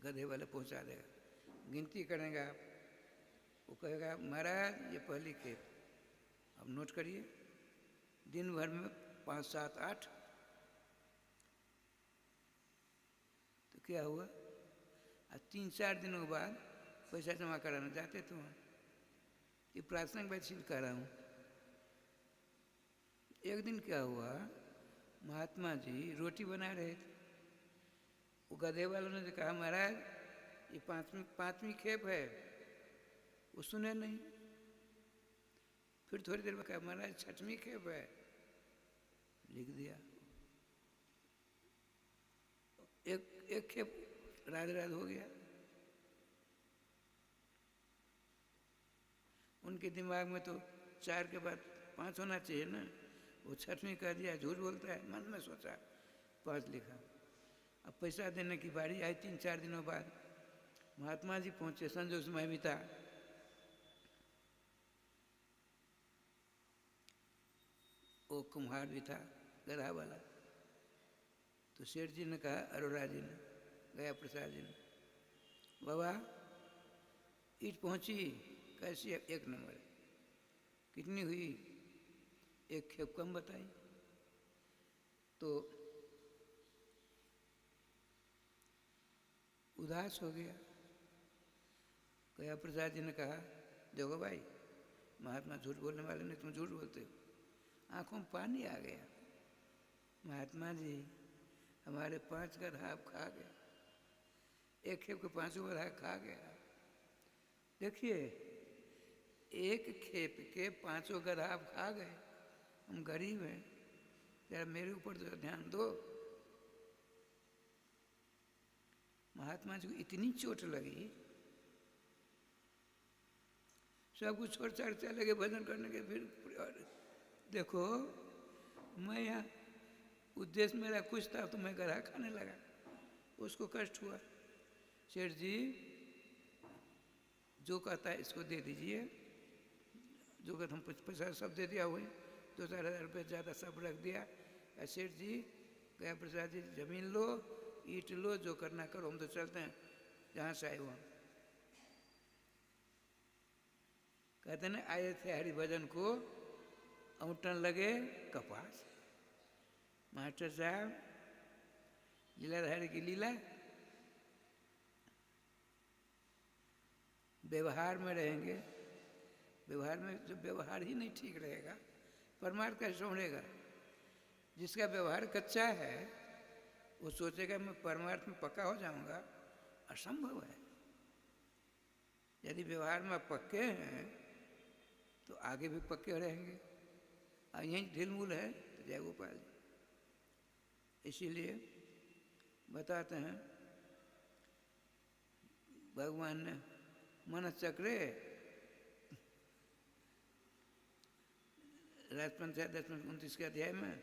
गधे वाले पहुंचा देगा। गिनती करेंगे आप, वो कहेगा महाराज ये पहली खेप, अब नोट करिए। दिन भर में 5, 7, 8। तो क्या हुआ, 3-4 दिनों के बाद पैसा जमा कराना जाते थे वहाँ। ये प्रासंगिक बातचीत कर रहा हूँ। एक दिन क्या हुआ, महात्मा जी रोटी बना रहे थे। वो गधे वालों ने कहा महाराज ये 5वीं खेप है। वो सुने नहीं। फिर थोड़ी देर में कहा महाराज 6वीं खेप है, लिख दिया। एक खेप राध हो गया। उनके दिमाग में तो 4 के बाद 5 होना चाहिए ना। वो 6वीं कर दिया, झूठ बोलता है। मन में सोचा 5 लिखा। अब पैसा देने की बारी आई। 3-4 दिनों बाद महात्मा जी पहुंचे, संजोग समय भी था। वो कुम्हार भी था, गधा वाला। तो सेठ जी ने कहा, अरोड़ा जी ने, गया प्रसाद जी ने, बाबा ईंट पहुंची कैसी है? 1 नंबर। कितनी हुई? 1 खेप कम बताई। तो उदास हो गया। गया प्रसाद जी ने कहा, देखो भाई महात्मा झूठ बोलने वाले नहीं, तुम झूठ बोलते हो। आंखों में पानी आ गया। महात्मा जी हमारे 5 गधा आप खा गए, 1 खेप के 5 गधा खा गया। देखिए 1 खेप के 5 गधा आप खा गए। हम गरीब हैं, जरा मेरे ऊपर तो ध्यान दो। महात्मा जी को इतनी चोट लगी, सब कुछ छोड़ छाड़ चले गए भजन करने के। फिर देखो मैं यहाँ उद्देश्य मेरा कुछ था, तो मैं गधा खाने लगा, उसको कष्ट हुआ। सेठ जी जो कहता है इसको दे दीजिए, जो कहता हम पैसा सब दे दिया, वही 2-4 हज़ार रुपये ज़्यादा सब रख दिया। सेठ जी गया प्रसाद जी जमीन लो, ईंट लो, जो करना करो, हम तो चलते हैं जहाँ से आए वहाँ। कहते ना आए थे हरिभजन को, औंटन लगे कपास। मास्टर साहब लीलाधारी की लीला, व्यवहार में रहेंगे। व्यवहार में जो व्यवहार ही नहीं ठीक रहेगा, परमार्थ कैसे समझेगा? जिसका व्यवहार कच्चा है वो सोचेगा मैं परमार्थ में पक्का हो जाऊंगा, असंभव है। यदि व्यवहार में पक्के हैं तो आगे भी पक्के रहेंगे। और यहीं ढीलमूल है तो जय गोपाल जी। इसीलिए बताते हैं भगवान ने मन चक्रे राजपंचायत 10-29 के अध्याय में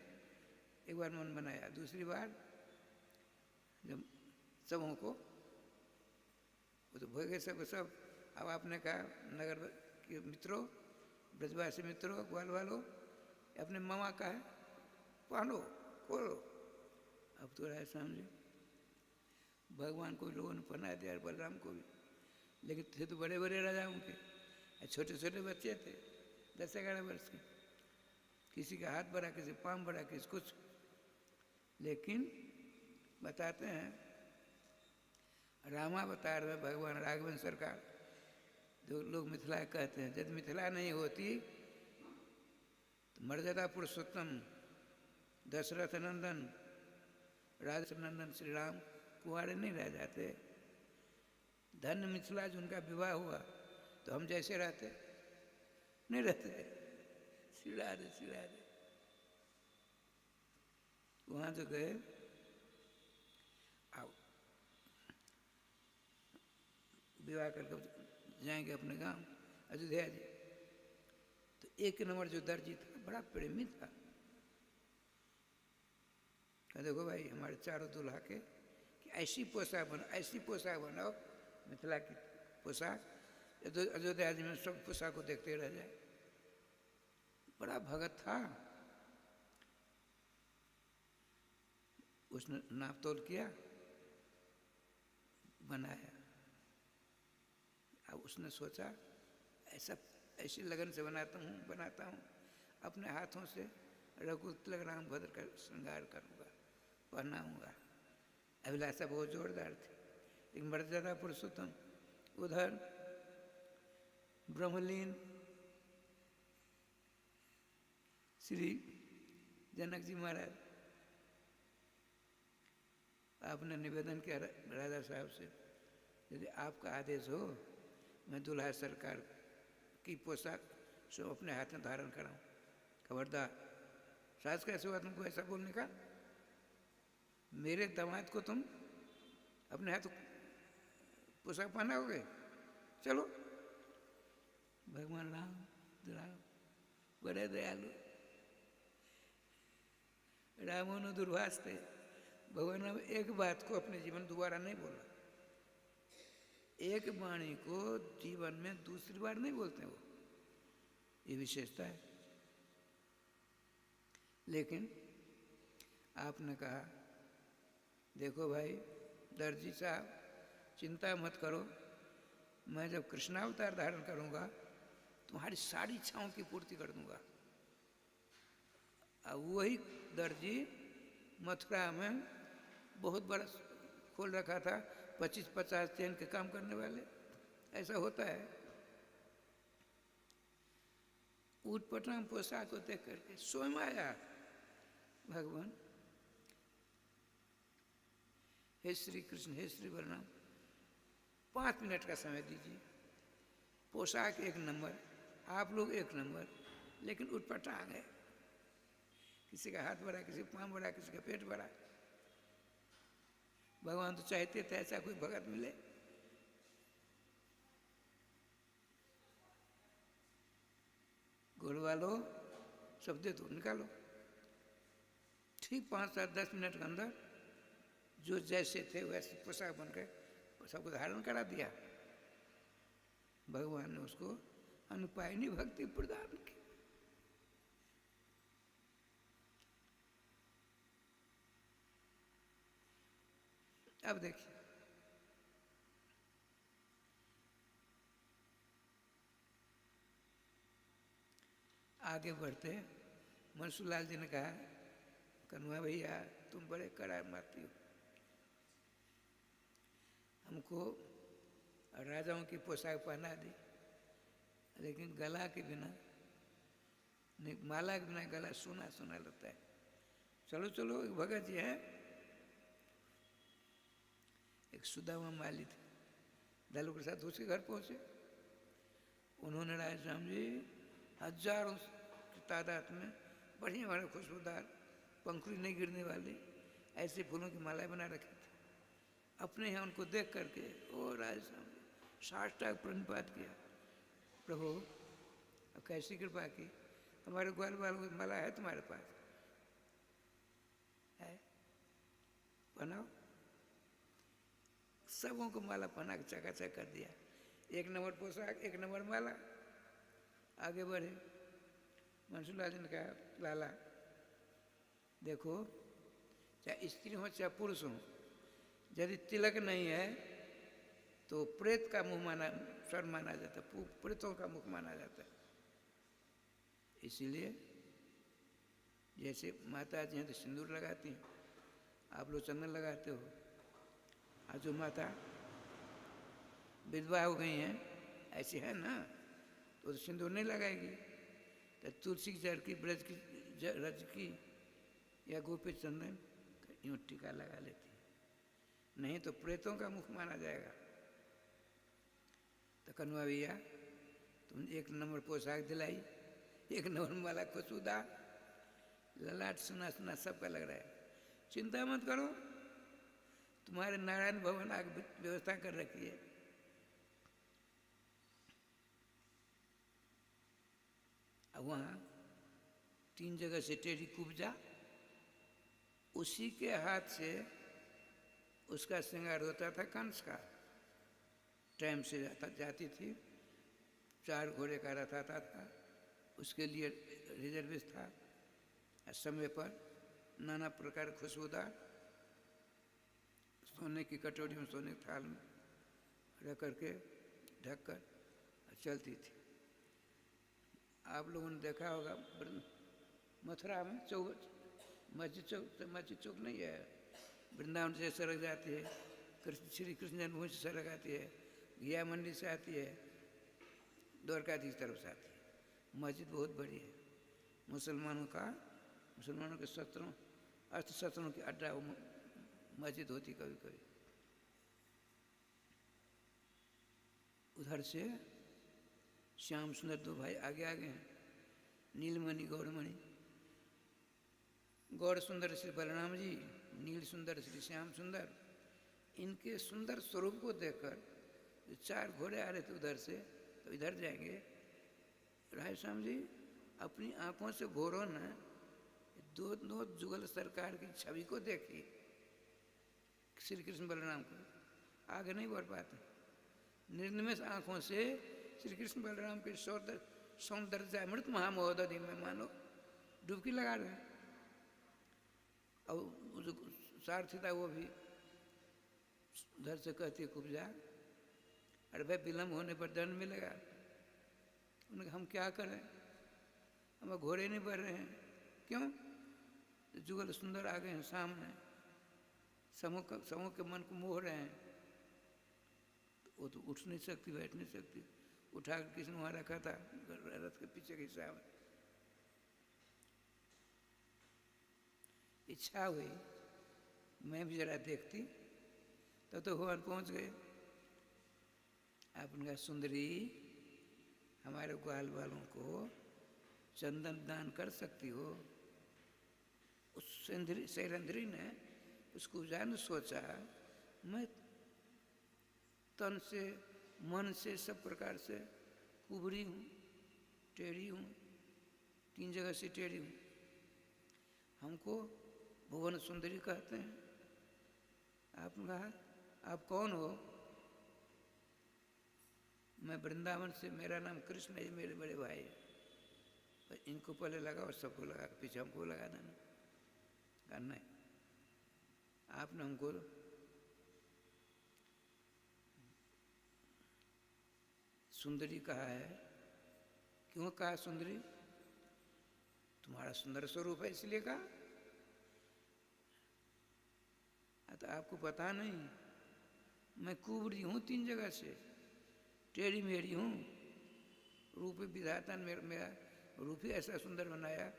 एक बार मन बनाया, दूसरी बार जब सबों को वो तो भोग गए सब सब। अब आपने कहा नगर के मित्रों, ब्रजवासी मित्रों, ग्वाल वालों, अपने मामा का है पहनो खोलो। अब तो राय समझे भगवान को लोगों ने पहना दिया, बलराम को भी, लेकिन थे तो बड़े बड़े राजाओं के, छोटे छोटे बच्चे थे 10-11 वर्ष के, किसी का हाथ बड़ा, किसी पाँव बड़ा, किसी कुछ। लेकिन बताते हैं रामावतार में भगवान राघवेंद्र सरकार, जो लोग मिथिला कहते हैं, यदि मिथिला नहीं होती तो मर्यादा पुरुषोत्तम दशरथ नंदन राजा नंदन श्री राम कुंवारे नहीं रह जाते। धन्य मिथिला जो उनका विवाह हुआ, तो हम जैसे रहते नहीं रहते। सिड़ा दे वहाँ जो गए, आओ विवाह करके जाएंगे अपने गांव अयोध्या जी। तो एक नंबर जो दर्जी था बड़ा प्रेमी था। देखो भाई हमारे चारों दुल्हा के कि ऐसी पोशाक बनाओ मिथिला की पोशाक, अयोध्या जी में सब पोशाक को देखते रह जाए। बड़ा भगत था। उसने नाप तोल किया, बनाया। अब उसने सोचा ऐसी लगन से बनाता हूँ अपने हाथों से रघु तिलक राम भद्र का श्रृंगार करूँगा, पहनाऊँगा। अभिलाषा बहुत जोरदार थी। एक मर्यादा पुरुषोत्तम उधर ब्रह्मलीन श्री जनक जी महाराज, आपने निवेदन किया राजा साहब से, यदि आपका आदेश हो मैं दुल्हा सरकार की पोशाक सो अपने हाथ में धारण कराऊं। खबरदार, सास कैसे हुआ तुमको ऐसा बोलने का? मेरे दामाद को तुम अपने हाथ पोशाक पहनाओगे? चलो। भगवान राम बड़े दयालु, रामोनु दुर्वास्ते। भगवान राम एक बात को अपने जीवन दोबारा नहीं बोला। एक वाणी को जीवन में दूसरी बार नहीं बोलते वो, ये विशेषता है। लेकिन आपने कहा देखो भाई दर्जी साहब, चिंता मत करो, मैं जब कृष्णावतार धारण करूंगा तुम्हारी सारी इच्छाओं की पूर्ति कर दूंगा। अब वही दर्जी मथुरा में बहुत बड़ा खोल रखा था, 25-50 चैन के काम करने वाले। ऐसा होता है। ऊट पटांग पोशाक को देख करके स्वयं आया भगवान, हे श्री कृष्ण, हे श्री बलराम, 5 मिनट का समय दीजिए। पोशाक एक नंबर, आप लोग एक नंबर, लेकिन उठपटांग है। किसी का हाथ बड़ा, किसी का पाँव बड़ा, किसी का पेट बड़ा। भगवान तो चाहते थे ऐसा कोई भगत मिले। गोलवा लो, सब दे दो, निकालो। ठीक 5-7-10 मिनट के अंदर जो जैसे थे वैसे पोशाक बन के सबको धारण करा दिया। भगवान ने उसको अनुपायनी भक्ति प्रदान की। अब देखिए, आगे बढ़ते मनसूलाल जी ने कहा, कन्हैया भैया तुम बड़े करार मारती हो, हमको राजाओं की पोशाक पहना दी, लेकिन गला के बिना, माला के बिना गला सुना सुना लगता है। चलो चलो, एक भगत जी है, एक सुदामा माली थे, दलों के साथ उसके घर पहुंचे। उन्होंने राय श्याम जी हजारों की तादाद में बढ़िया बड़े खुशबूदार, पंखुड़ी नहीं गिरने वाली ऐसे फूलों की मालाएं बना रखी थी। अपने यहाँ उनको देख करके ओ राय श्याम जी साष्टांग प्रणिपात किया, प्रभु अब कैसी कृपा की, हमारे ग्वाल वालों की माला है तुम्हारे पास है, बनाओ। सबों को माला पहना के चकाचक कर दिया। 1 नंबर पोशाक, 1 नंबर माला। आगे बढ़े, मनसूलाल जी ने कहा, लाला देखो, चाहे स्त्री हो चाहे पुरुष हो, यदि तिलक नहीं है तो प्रेत का मुंह माना, सर माना जाता है, प्रेतों का मुख माना जाता है। इसीलिए जैसे माता जी हैं तो सिंदूर लगाती हैं, आप लोग चंदन लगाते हो। आज जो माता विधवा हो गई हैं ऐसी है ना, तो सिंदूर नहीं लगाएगी, तो तुलसी की जड़ की, ब्रज की, रज की या गोपी चंदन यूँ टीका लगा लेती है, नहीं तो प्रेतों का मुख माना जाएगा। तो कन्हैया भैया तुम 1 नंबर पोशाक दिलाई, 1 नंबर माला खुशबूदार, ललाट सुना सुना सबका लग रहा है। चिंता मत करो, तुम्हारे नारायण भवन आगे व्यवस्था कर रखी है। अब वहाँ 3 जगह से टेढ़ी कुब्जा, उसी के हाथ से उसका श्रृंगार होता था। कंस का टाइम से जाती थी, 4 घोड़े का रथ आता था, उसके लिए रिजर्विस था। समय पर नाना प्रकार खुशबूदार सोने की कटोरी में, सोने के थाल में रख करके ढक कर चलती थी। आप लोगों ने देखा होगा मथुरा में मस्जिद चौक नहीं है, वृंदावन से सड़क जाती है, श्री कृष्ण जन्मभूमि से सड़क आती है, घिया मंडी से आती है, द्वारकाधीश तरफ से आती है। मस्जिद बहुत बड़ी है, मुसलमानों के अस्त्र शस्त्रों की अड्डा मस्जिद होती कभी कभी। उधर से श्याम सुंदर 2 भाई आगे आगे हैं, नीलमणि गौड़मणि। गौड़ सुंदर श्री बलराम जी, नील सुंदर श्री श्याम सुंदर। इनके सुंदर स्वरूप को देखकर जो 4 घोड़े आ रहे थे उधर से, तो इधर जाएंगे। राय श्याम जी अपनी आंखों से घोरों ने दो जुगल सरकार की छवि को देखी, श्री कृष्ण बलराम को, आगे नहीं बढ़ पाते। निर्निमेष आंखों से श्री कृष्ण बलराम के सौंदर्य अमृत महामहोदधि में मानो डुबकी लगा रहे हैं। और जो सारथी था वो भी उधर से कहती है कुब्जा, अरे भाई विलम्ब होने पर दंड मिलेगा। उन्होंने कहा हम क्या करें, हम घोड़े नहीं बढ़ रहे हैं। क्यों? जुगल सुंदर आ गए हैं सामने, समूह के मन को मोह रहे हैं। तो वो तो उठ नहीं सकती, बैठ नहीं सकती, उठा कर किसी ने वहाँ रखा था रथ के पीछे के हिसाब में। इच्छा हुई मैं भी जरा देखती, तो भवन पहुँच गए। आपने कहा सुंदरी हमारे ग्वाल वालों को चंदन दान कर सकती हो। उस शैलेंद्री ने उसको जान सोचा मैं तन से मन से सब प्रकार से कुबरी हूँ, टेढ़ी हूँ, 3 जगह से टेढ़ी हूँ। हमको भुवन सुंदरी कहते हैं। आपने कहा आप कौन हो? मैं वृंदावन से, मेरा नाम कृष्ण है, मेरे बड़े भाई है। पर इनको पहले लगा और सबको लगा, पीछे हमको लगा देना। कहा नहीं, आपने हमको सुंदरी कहा है। क्यों कहा सुंदरी? तुम्हारा सुंदर स्वरूप है इसलिए कहा। तो आपको पता नहीं, मैं कुबरी हूँ 3 जगह से, टेढ़ी मेढ़ी हूँ। रूप विधाता ने मेरा रूप ही ऐसा सुंदर बनाया।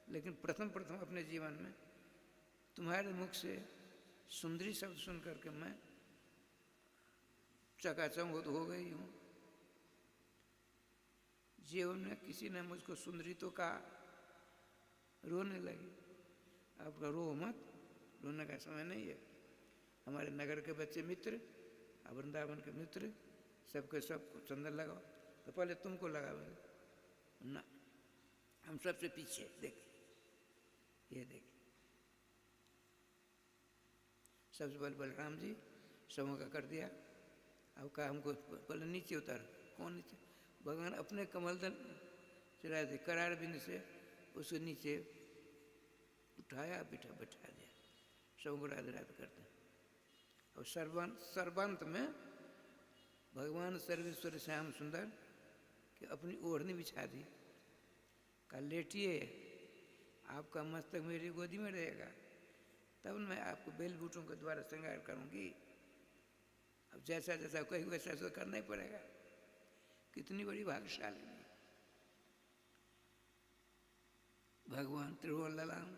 लेकिन प्रथम अपने जीवन में तुम्हारे मुख से सुंदरी शब्द सुन करके मैं चकाचौंध हो गई हूँ। जीवन में किसी ने मुझको सुंदरी तो कहा, रोने लगी। आपका रो मत, रोने का समय नहीं है। हमारे नगर के बच्चे मित्र, वृंदावन के मित्र, सबके सब चंदन लगाओ। तो पहले तुमको लगा ना, हम सबसे पीछे। देखिए, ये देखिए, सबसे पहले बलराम जी समूह का कर दिया। अब कहा हमको पहले नीचे उतार। कौन नीचे? भगवान अपने कमल दल चलाए थे, करार बिंद से उसको नीचे उठाया, बैठा दिया। सबको राधे राधे करते। और सर्वांत में भगवान सर्वेश्वर श्याम सुंदर कि अपनी ओढ़नी बिछा दी। कहा लेटिए, आपका मस्तक मेरी गोदी में रहेगा, तब मैं आपको बेल बूटों के द्वारा श्रृंगार करूंगी। अब जैसा जैसा कहीं वैसा वैसा करना ही पड़ेगा। कितनी बड़ी भाग्यशाली भगवान त्रिभुवन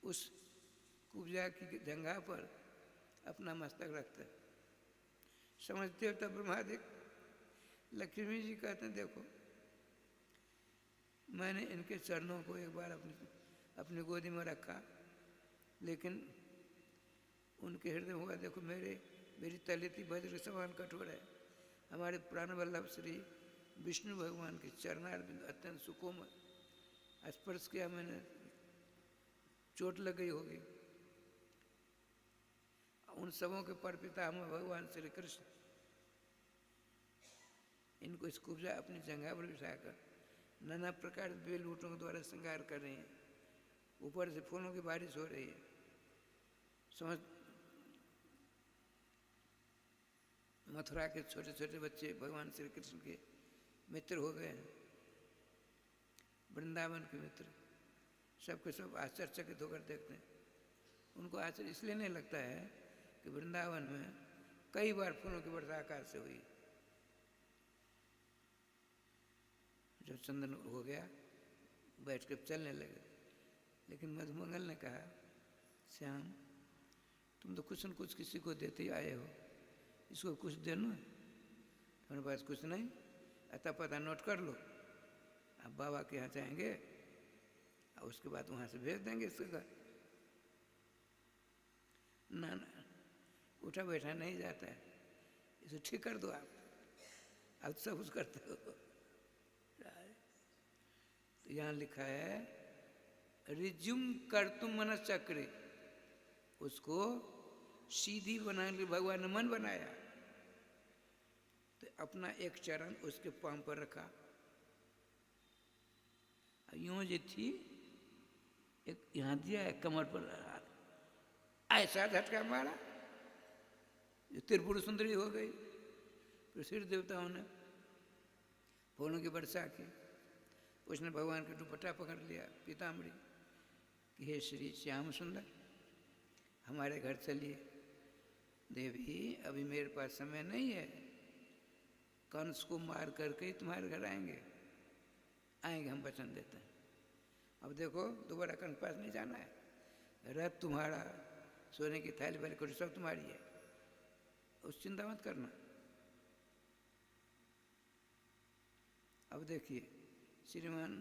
उस कुब्जा की जंघा पर अपना मस्तक रखते। समझते हो तब ब्रह्मादिक लक्ष्मी जी कहते हैं देखो, मैंने इनके चरणों को एक बार अपनी गोदी में रखा, लेकिन उनके हृदय में हुआ देखो मेरी तलेती वज्र समान कठोर है। हमारे प्राण वल्लभ श्री विष्णु भगवान के चरणार बिंदु अत्यंत सुकोमल, स्पर्श किया मैंने, चोट लग गई होगी। उन सबों के परपिता हम भगवान श्री कृष्ण इनको इस कुब्जा अपनी जंघा पर बिठाकर नाना प्रकार बेल बूटों के द्वारा श्रृंगार कर रहे हैं। ऊपर से फूलों की बारिश हो रही है। समझ, मथुरा के छोटे छोटे बच्चे भगवान श्री कृष्ण के मित्र हो गए हैं, वृंदावन के मित्र। सबके सब आश्चर्यचकित होकर देखते हैं। उनको आश्चर्य इसलिए नहीं लगता है कि वृंदावन में कई बार फूलों की वर्षा आकाश से हुई। जब चंदन हो गया, बैठ कर चलने लगे। लेकिन मधुमंगल ने कहा श्याम, तुम तो कुछ न कुछ किसी को देते ही आए हो, इसको कुछ देना। तुम्हारे पास कुछ नहीं, अतः पता नोट कर लो। आप बाबा के यहाँ जाएंगे और उसके बाद वहाँ से भेज देंगे इसके घर। ना ना, उठा बैठा नहीं जाता है, इसे ठीक कर दो। आप सब कुछ करते हो। तो यहाँ लिखा है रिज्यूम कर तुम मन चक्रे, उसको सीधी बना के भगवान ने मन बनाया। तो अपना एक चरण उसके पांव पर रखा, यूं जो थी एक यहाँ दिया है कमर पर हाथ, ऐसा झटका मारा जो त्रिपुर सुंदरी हो गई। फिर सिर देवताओं ने फूलों की वर्षा की। उसने भगवान का दुपट्टा पकड़ लिया, पीताम्बरी, कि हे श्री श्याम सुंदर हमारे घर चलिए। देवी अभी मेरे पास समय नहीं है, कंस को मार करके ही तुम्हारे घर आएंगे, हम वचन देते हैं। अब देखो दोबारा कंस पास नहीं जाना है, रथ तुम्हारा, सोने की थाली वाली कुछ सब तुम्हारी है, उस चिंता मत करना। अब देखिए श्रीमान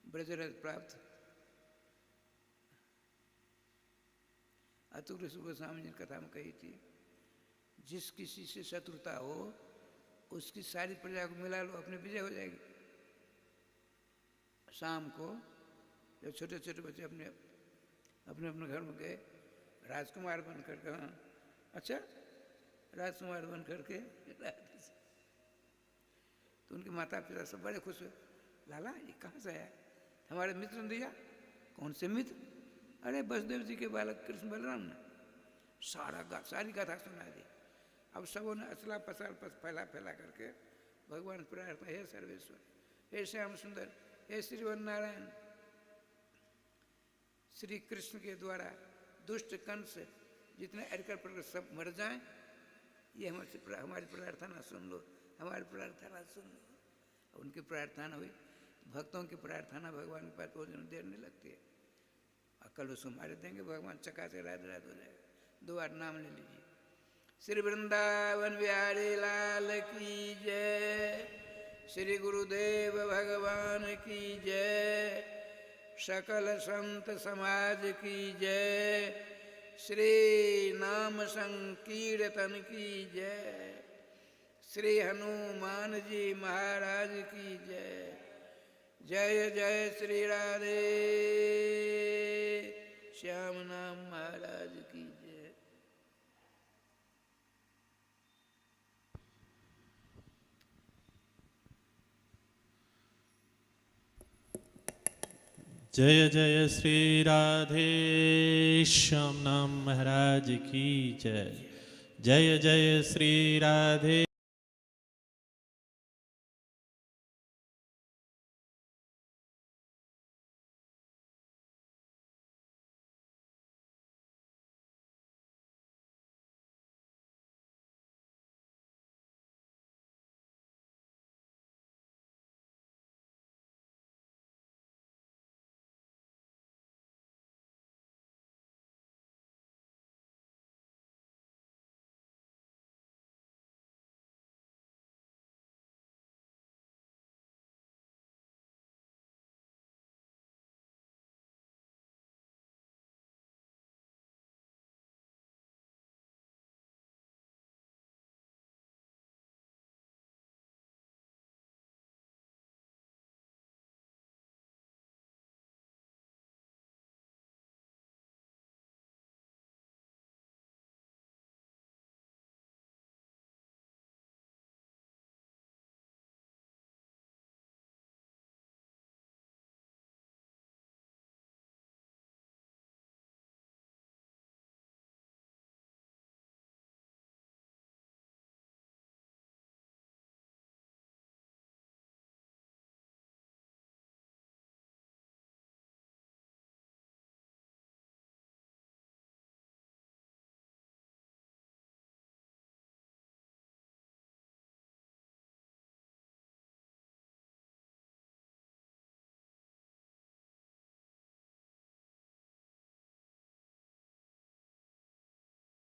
ब्रजरथ प्राप्त अतुल गोस्वामी जी ने कथा में कही थी, जिस किसी से शत्रुता हो उसकी सारी प्रजा को मिला लो, अपने विजय हो जाएगी। शाम को जब छोटे छोटे बच्चे अपने अपने अपने घर में गए, राजकुमार बन करके, हाँ अच्छा राजकुमार बन करके, तो उनके माता पिता सब बड़े खुश हुए, लाला ये कहाँ से आया? हमारे मित्र ने दिया। कौन से मित्र? अरे वसुदेव जी के बालक कृष्ण बलराम ने। सारी गाथा सुना दी। अब सबों ने असला पसार फैला फैला करके भगवान प्रार्थना, हे सर्वेश्वर, हे श्याम सुंदर, हे श्रीवन नारायण, श्री कृष्ण के द्वारा दुष्ट कंस जितने अरकर प्रकार सब मर जाएं, ये हमारी प्रार्थना सुन लो, हमारी प्रार्थना सुन लो। उनकी प्रार्थना हुई। भक्तों की प्रार्थना भगवान के पास पहुँचने देर नहीं लगती है। कल उसको मारे देंगे भगवान, चका से रात रात हो जाएगा। 2 बार नाम ले लीजिए। श्री वृंदावन बिहारी लाल की जय, श्री गुरुदेव भगवान की जय, सकल संत समाज की जय, श्री नाम संकीर्तन की जय, श्री हनुमान जी महाराज की जय। जय जय श्री राधे श्याम नाम महाराज की जय। जय जय श्री राधे श्याम नाम महाराज की जय। जय जय श्री राधे।